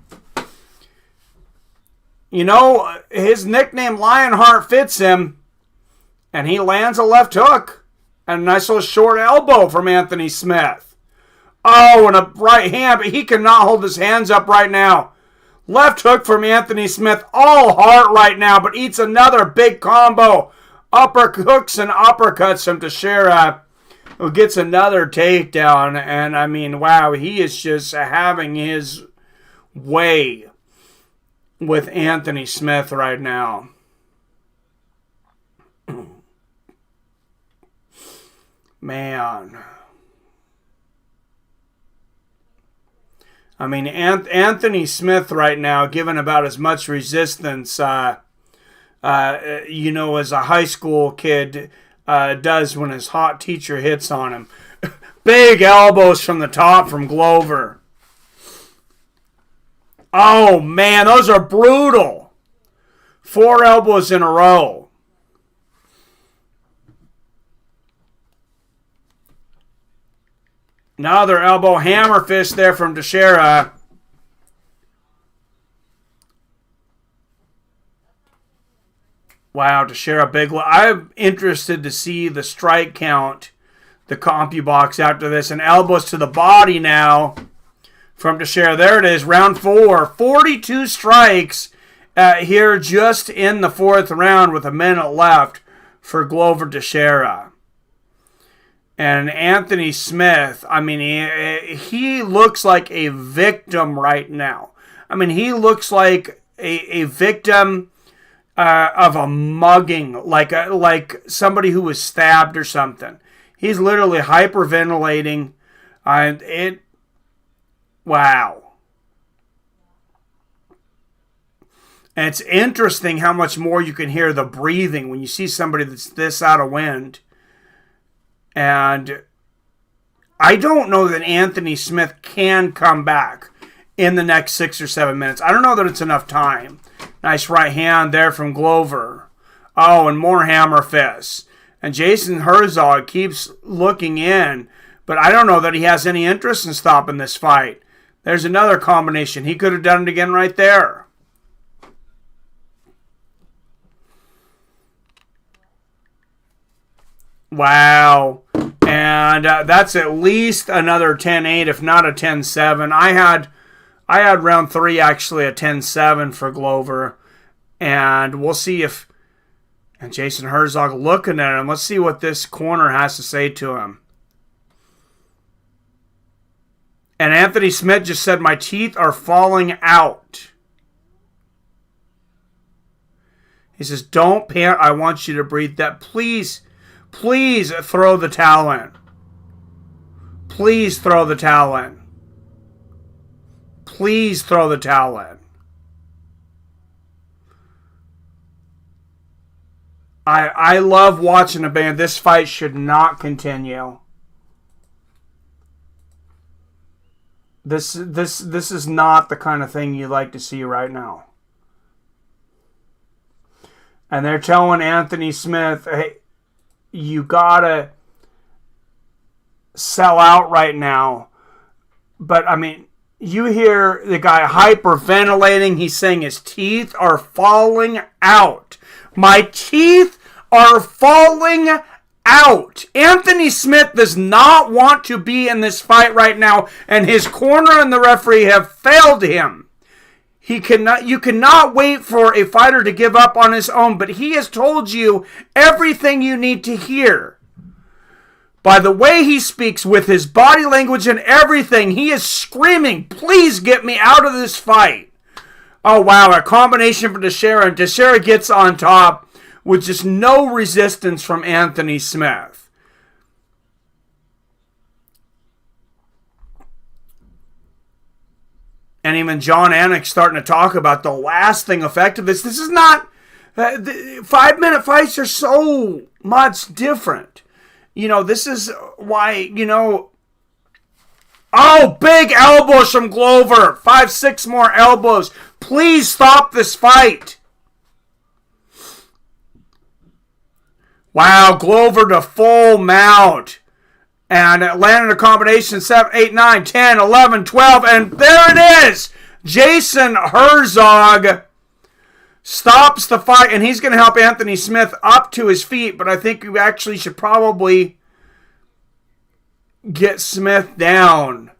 You know, his nickname Lionheart fits him. And he lands a left hook. And a nice little short elbow from Anthony Smith. Oh, and a right hand, but he cannot hold his hands up right now. Left hook from Anthony Smith, all heart right now, but eats another big combo. Upper hooks and uppercuts from Texeira, who gets another takedown. And, I mean, wow, he is just having his way with Anthony Smith right now. Man. I mean, Anthony Smith right now, given about as much resistance, as a high school kid does when his hot teacher hits on him. Big elbows from the top from Glover. Oh, man, those are brutal. 4 elbows in a row. Another elbow hammer fist there from Texeira. Wow, Texeira big. I'm interested to see the strike count, the CompuBox after this. And elbows to the body now from Texeira. There it is, round 4. 42 strikes here just in the 4th round with a minute left for Glover Texeira. And Anthony Smith, I mean, he looks like a victim right now. I mean, he looks like a victim of a mugging, like somebody who was stabbed or something. He's literally hyperventilating. Wow. And it's interesting how much more you can hear the breathing when you see somebody that's this out of wind. And I don't know that Anthony Smith can come back. in the next 6 or 7 minutes. I don't know that it's enough time. Nice right hand there from Glover. Oh, and more hammer fists. And Jason Herzog keeps looking in, but I don't know that he has any interest in stopping this fight. There's another combination. He could have done it again right there. Wow. And that's at least another 10-8, if not a 10-7. I had round 3 actually a 10-7 for Glover. And we'll see if... And Jason Herzog looking at him. Let's see what this corner has to say to him. And Anthony Smith just said, my teeth are falling out. He says, don't pant. I want you to breathe that. Please throw the towel in. Please throw the towel in. Please throw the towel in. I love watching a band. This fight should not continue. This is not the kind of thing you like to see right now. And they're telling Anthony Smith, hey, you gotta sell out right now. But I mean, you hear the guy hyperventilating. He's saying his teeth are falling out. My teeth are falling out. Anthony Smith does not want to be in this fight right now, and his corner and the referee have failed him. You cannot wait for a fighter to give up on his own, but he has told you everything you need to hear. By the way he speaks, with his body language and everything, he is screaming, please get me out of this fight. Oh, wow, a combination for Texeira, and Texeira gets on top with just no resistance from Anthony Smith. And even John Anik starting to talk about the lasting effect of this. This is not... 5-minute fights are so much different. You know, this is why, you know... Oh, big elbows from Glover. 5-6 more elbows. Please stop this fight. Wow, Glover to full mount. And it landed a combination 7, 8, 9, 10, 11, 12. And there it is. Jason Herzog stops the fight. And he's going to help Anthony Smith up to his feet. But I think we actually should probably get Smith down.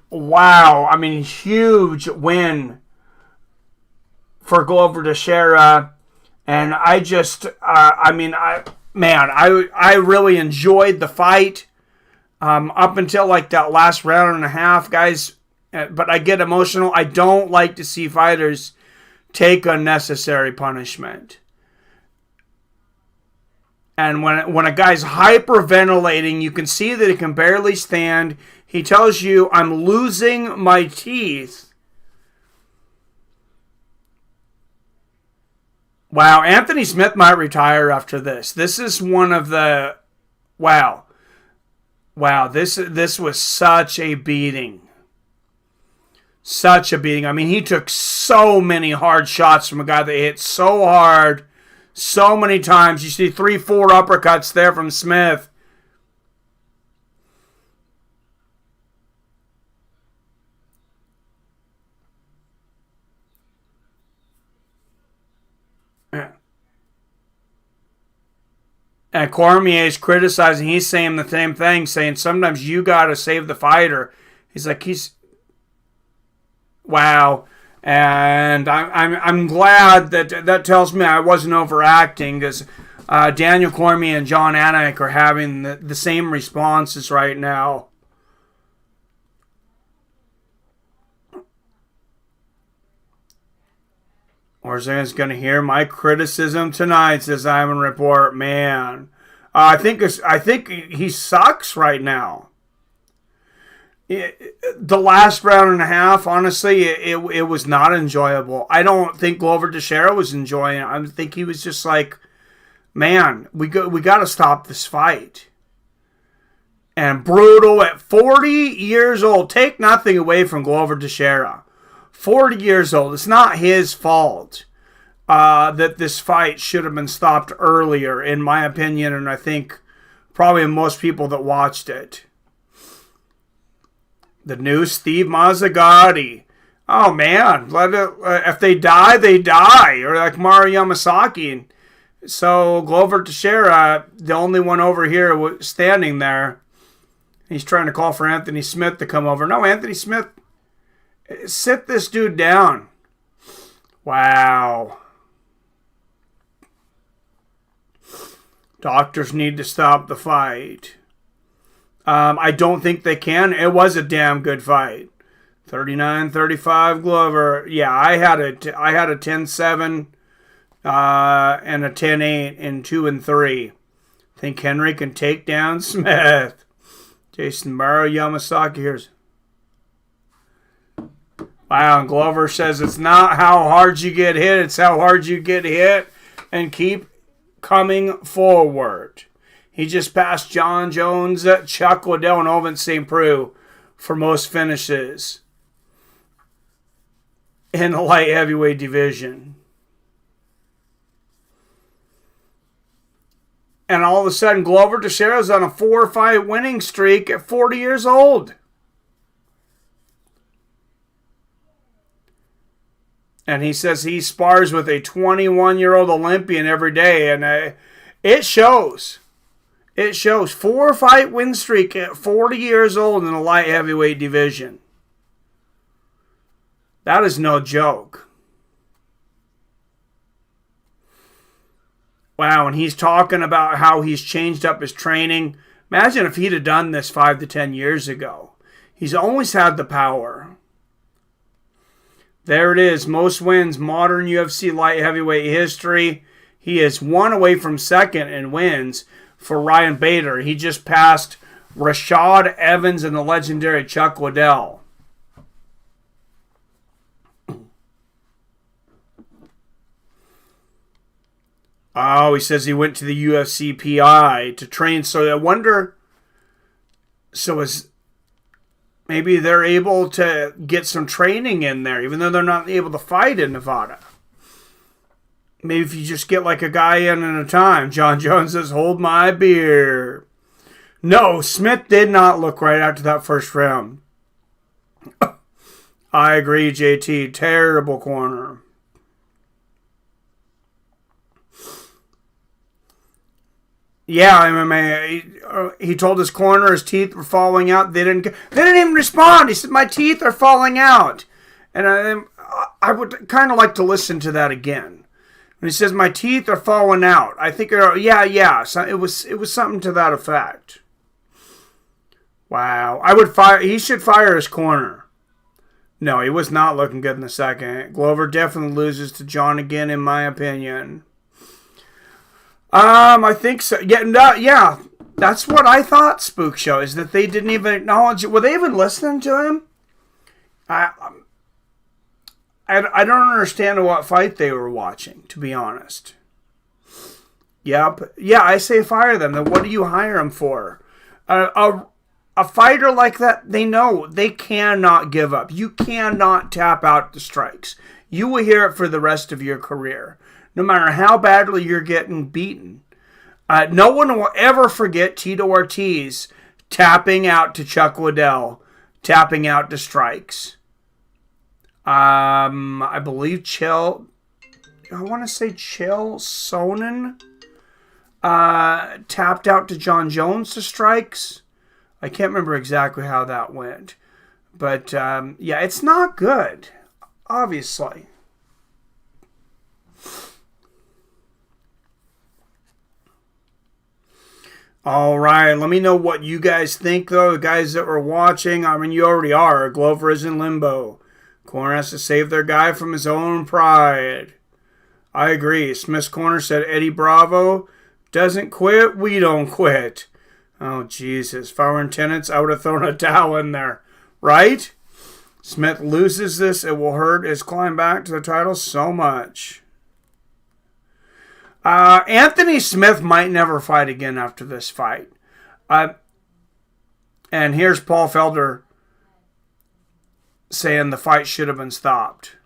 Wow. I mean, huge win for Glover Texeira. And I just, I really enjoyed the fight up until like that last round and a half, guys. But I get emotional. I don't like to see fighters take unnecessary punishment. And when a guy's hyperventilating, you can see that he can barely stand. He tells you, I'm losing my teeth. Wow, Anthony Smith might retire after this. This is one of the... Wow, this was such a beating. Such a beating. I mean, he took so many hard shots from a guy that hit so hard, so many times. You see 3-4 uppercuts there from Smith. And Cormier is criticizing. He's saying the same thing, saying sometimes you got to save the fighter. He's like, wow. And I'm glad that tells me I wasn't overacting, because Daniel Cormier and John Anik are having the same responses right now. Orzan's going to hear my criticism tonight, says Ivan Report. Man, I think he sucks right now. The last round and a half, honestly, it was not enjoyable. I don't think Glover Texeira was enjoying it. I think he was just like, man, we got to stop this fight. and brutal at 40 years old. Take nothing away from Glover Teixeira. 40 years old. It's not his fault that this fight should have been stopped earlier, in my opinion, and I think probably most people that watched it. The new Steve Mazzagatti. Oh, man. If they die, they die. Or like Mario Yamasaki. So Glover Teixeira, the only one over here standing there, he's trying to call for Anthony Smith to come over. No, Anthony Smith, sit this dude down. Wow. Doctors need to stop the fight. I don't think they can. It was a damn good fight. 39-35 Glover. Yeah, I had a 10-7 and a 10-8 in 2 and 3. Think Henry can take down Smith. Jason Mario Yamasaki here's. Wow, and Glover says it's not how hard you get hit, it's how hard you get hit and keep coming forward. He just passed John Jones, Chuck Liddell, and Ovince St. Preux for most finishes in the light heavyweight division. And all of a sudden, Glover Teixeira's on a 4-fight winning streak at 40 years old. And he says he spars with a 21-year-old Olympian every day. And it shows. It shows. 4-fight win streak at 40 years old in the light heavyweight division. That is no joke. Wow, and he's talking about how he's changed up his training. Imagine if he'd have done this 5 to 10 years ago. He's always had the power. There it is. Most wins, modern UFC light heavyweight history. He is one away from second in wins for Ryan Bader. He just passed Rashad Evans and the legendary Chuck Liddell. Oh, he says he went to the UFC PI to train. So I wonder, maybe they're able to get some training in there, even though they're not able to fight in Nevada. Maybe if you just get like a guy in at a time. John Jones says, hold my beer. No, Smith did not look right after that first round. I agree, JT. Terrible corner. Yeah, MMA. He told his corner his teeth were falling out. They didn't even respond. He said, my teeth are falling out. And I would kind of like to listen to that again. When he says, my teeth are falling out. I think, yeah. So it was something to that effect. Wow. He should fire his corner. No, he was not looking good in the second. Glover definitely loses to John again, in my opinion. I think so. Yeah, that's what I thought, Spook Show, is that they didn't even acknowledge it. Were they even listening to him? I don't understand what fight they were watching, to be honest. Yep. Yeah, I say fire them. Then what do you hire them for? A fighter like that, they know they cannot give up. You cannot tap out the strikes. You will hear it for the rest of your career. No matter how badly you're getting beaten. No one will ever forget Tito Ortiz tapping out to Chuck Liddell, tapping out to strikes. I believe Chael Sonnen tapped out to John Jones to strikes. I can't remember exactly how that went. But, yeah, it's not good, obviously. All right, let me know what you guys think, though. The guys that were watching, I mean, you already are. Glover is in limbo. Corner has to save their guy from his own pride. I agree. Smith's corner said Eddie Bravo doesn't quit, we don't quit. Oh, Jesus. If I were in tenants, I would have thrown a towel in there. Right? Smith loses this. It will hurt his climb back to the title so much. Anthony Smith might never fight again after this fight. And here's Paul Felder saying the fight should have been stopped.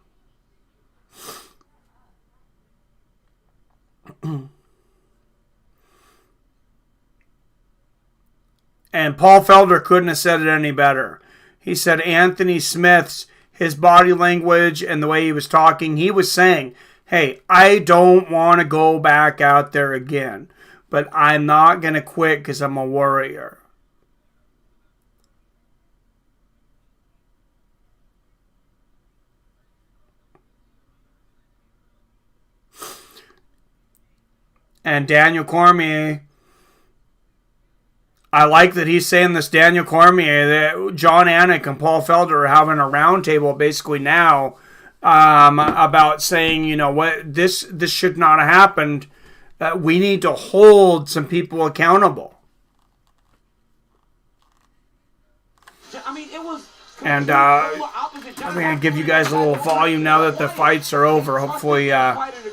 And Paul Felder couldn't have said it any better. He said Anthony Smith's, his body language and the way he was talking, he was saying, hey, I don't want to go back out there again, but I'm not going to quit because I'm a warrior. And Daniel Cormier, I like that he's saying this, Daniel Cormier, that John Anik and Paul Felder are having a roundtable basically now about saying, you know what, this should not have happened. We need to hold some people accountable. I mean, it was. And I'm going to give you guys a little volume now that the fights are over. Hopefully, to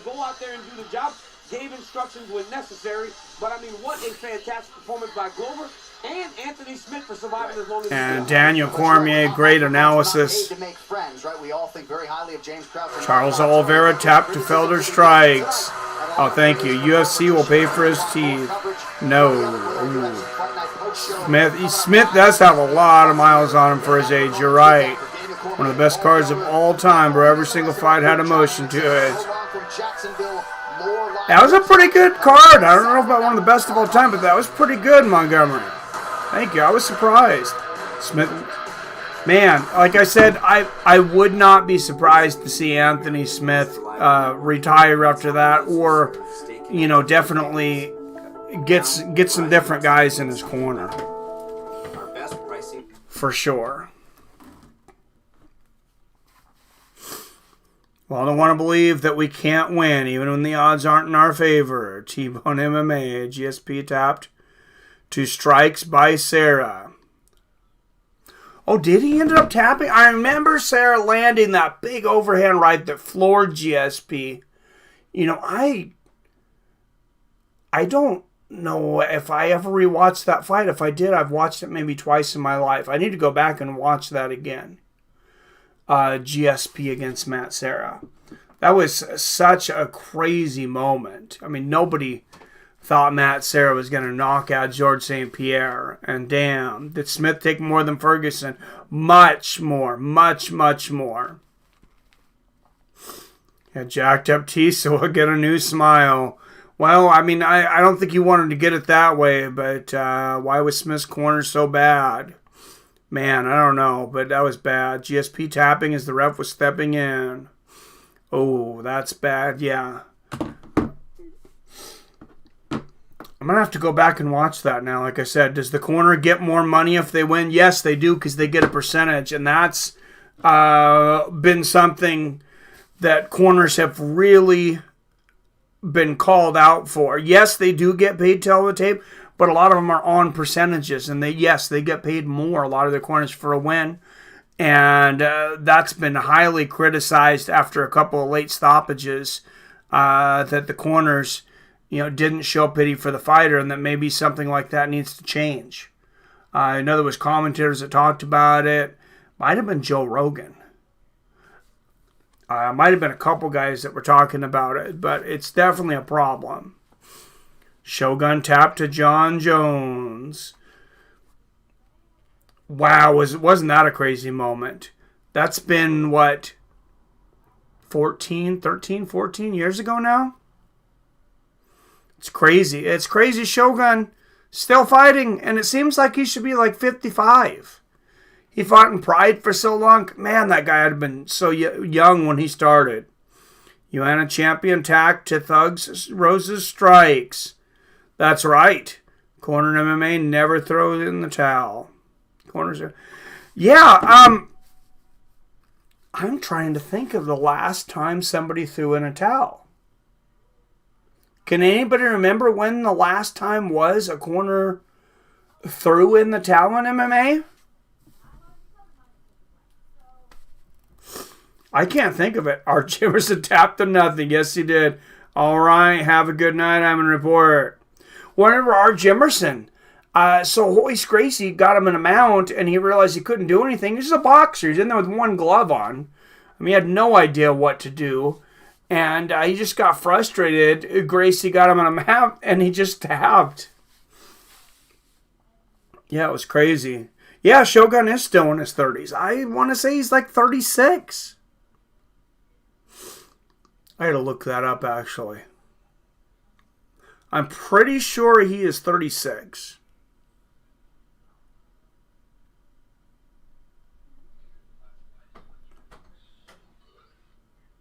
go out there and do the job. Gave instructions when necessary, but I mean, what a fantastic performance by Glover and Anthony Smith for surviving as long as. And Daniel Cormier, great analysis. Charles Oliveira tapped to Felder strikes. Oh, thank you. UFC will pay for his teeth. No. Smith does have a lot of miles on him for his age. You're right. One of the best cards of all time, where every single fight had emotion to it. That was a pretty good card. I don't know about one of the best of all time, but that was pretty good, Montgomery. Thank you. I was surprised. Smith, man, like I said, I would not be surprised to see Anthony Smith retire after that, or, you know, definitely get some different guys in his corner. For sure. Well, I don't want to believe that we can't win, even when the odds aren't in our favor. T-Bone MMA, GSP tapped to strikes by Sarah. Oh, did he end up tapping? I remember Sarah landing that big overhand right that floored GSP. You know, I don't know if I ever rewatched that fight. If I did, I've watched it maybe twice in my life. I need to go back and watch that again. GSP against Matt Serra. That was such a crazy moment. I mean, nobody thought Matt Serra was going to knock out George St. Pierre. And damn, did Smith take more than Ferguson? Much more. Much, much more. Yeah, jacked up Tisa will get a new smile. Well, I mean, I don't think he wanted to get it that way, but why was Smith's corner so bad? Man, I don't know, but that was bad. GSP tapping as the ref was stepping in. Oh, that's bad, yeah. I'm going to have to go back and watch that now. Like I said, does the corner get more money if they win? Yes, they do, because they get a percentage, and that's been something that corners have really been called out for. Yes, they do get paid to tell the tape, but a lot of them are on percentages, and they get paid more, a lot of their corners, for a win. And that's been highly criticized after a couple of late stoppages, that the corners, you know, didn't show pity for the fighter, and that maybe something like that needs to change. I know there was commentators that talked about it. Might have been Joe Rogan. Might have been a couple guys that were talking about it, but it's definitely a problem. Shogun tap to John Jones. Wow, wasn't that a crazy moment? That's been, what, 13, 14 years ago now? It's crazy. It's crazy. Shogun still fighting, and it seems like he should be like 55. He fought in Pride for so long. Man, that guy had been so young when he started. Joanna champion tack to Thugs Rose's strikes. That's right. Corner MMA never throws in the towel. Corners are... Yeah, I'm trying to think of the last time somebody threw in a towel. Can anybody remember when the last time was a corner threw in the towel in MMA? I can't think of it. Art Jimerson tapped him nothing. Yes, he did. All right, have a good night. I'm going to report. Whenever Art Jimerson, So Royce Gracie got him in a mount, and he realized he couldn't do anything. He's just a boxer. He's in there with one glove on. I mean, he had no idea what to do. And he just got frustrated. Gracie got him in a mount, and he just tapped. Yeah, it was crazy. Yeah, Shogun is still in his 30s. I want to say he's like 36. I had to look that up, actually. I'm pretty sure he is 36.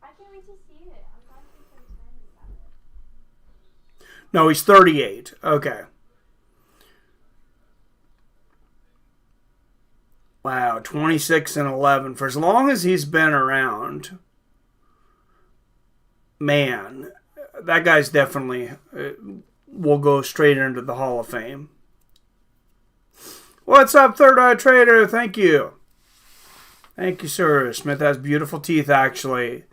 I can't wait to see it. I'm talking to some friends about it. No, he's 38. Okay. Wow, 26 and 11. For as long as he's been around, man, that guy's definitely will go straight into the Hall of Fame. What's up, Third Eye Trader? Thank you. Thank you, sir. Smith has beautiful teeth, actually.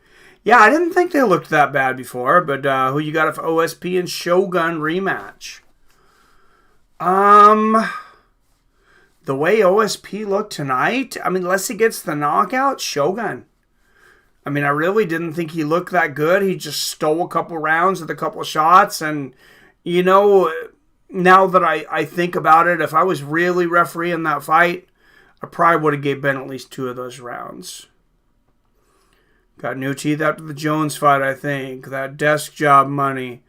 Yeah, I didn't think they looked that bad before, but who you got for OSP and Shogun rematch? The way OSP looked tonight, I mean, unless he gets the knockout, Shogun. I mean, I really didn't think he looked that good. He just stole a couple rounds with a couple shots. And, you know, now that I think about it, if I was really refereeing that fight, I probably would have gave Ben at least 2 of those rounds. Got new teeth after the Jones fight, I think. That desk job money.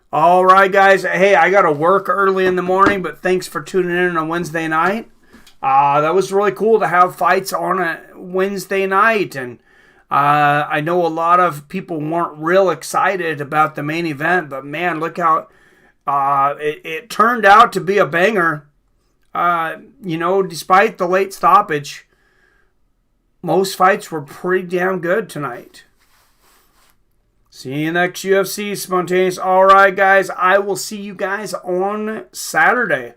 All right, guys. Hey, I got to work early in the morning, but thanks for tuning in on a Wednesday night. That was really cool to have fights on a Wednesday night, and I know a lot of people weren't real excited about the main event, but man, look how it turned out to be a banger. You know, despite the late stoppage, most fights were pretty damn good tonight. See you next UFC, Spontaneous. All right, guys. I will see you guys on Saturday.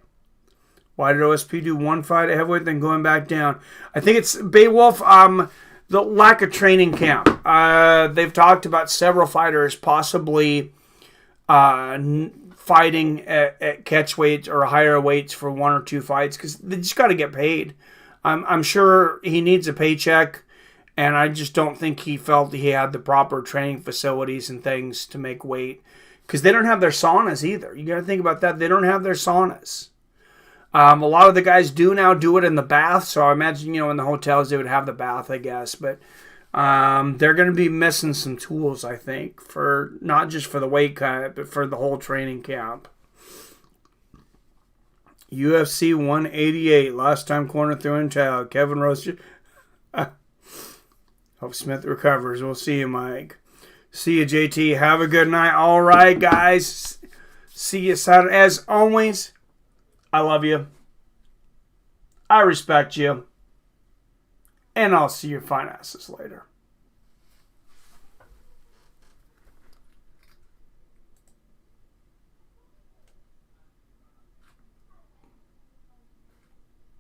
Why did OSP do one fight at heavyweight, then going back down? I think it's Beowulf, the lack of training camp. They've talked about several fighters possibly fighting at catch weights or higher weights for 1 or 2 fights because they just got to get paid. I'm sure he needs a paycheck. And I just don't think he felt he had the proper training facilities and things to make weight. Because they don't have their saunas either. You got to think about that. They don't have their saunas. A lot of the guys do now do it in the bath. So I imagine, you know, in the hotels they would have the bath, I guess. But they're going to be missing some tools, I think. For not just for the weight cut, but for the whole training camp. UFC 188. Last time corner through and tail. Kevin Rose. Hope Smith recovers. We'll see you, Mike. See you, JT. Have a good night. All right, guys. See you Saturday. As always, I love you. I respect you. And I'll see your fine asses later.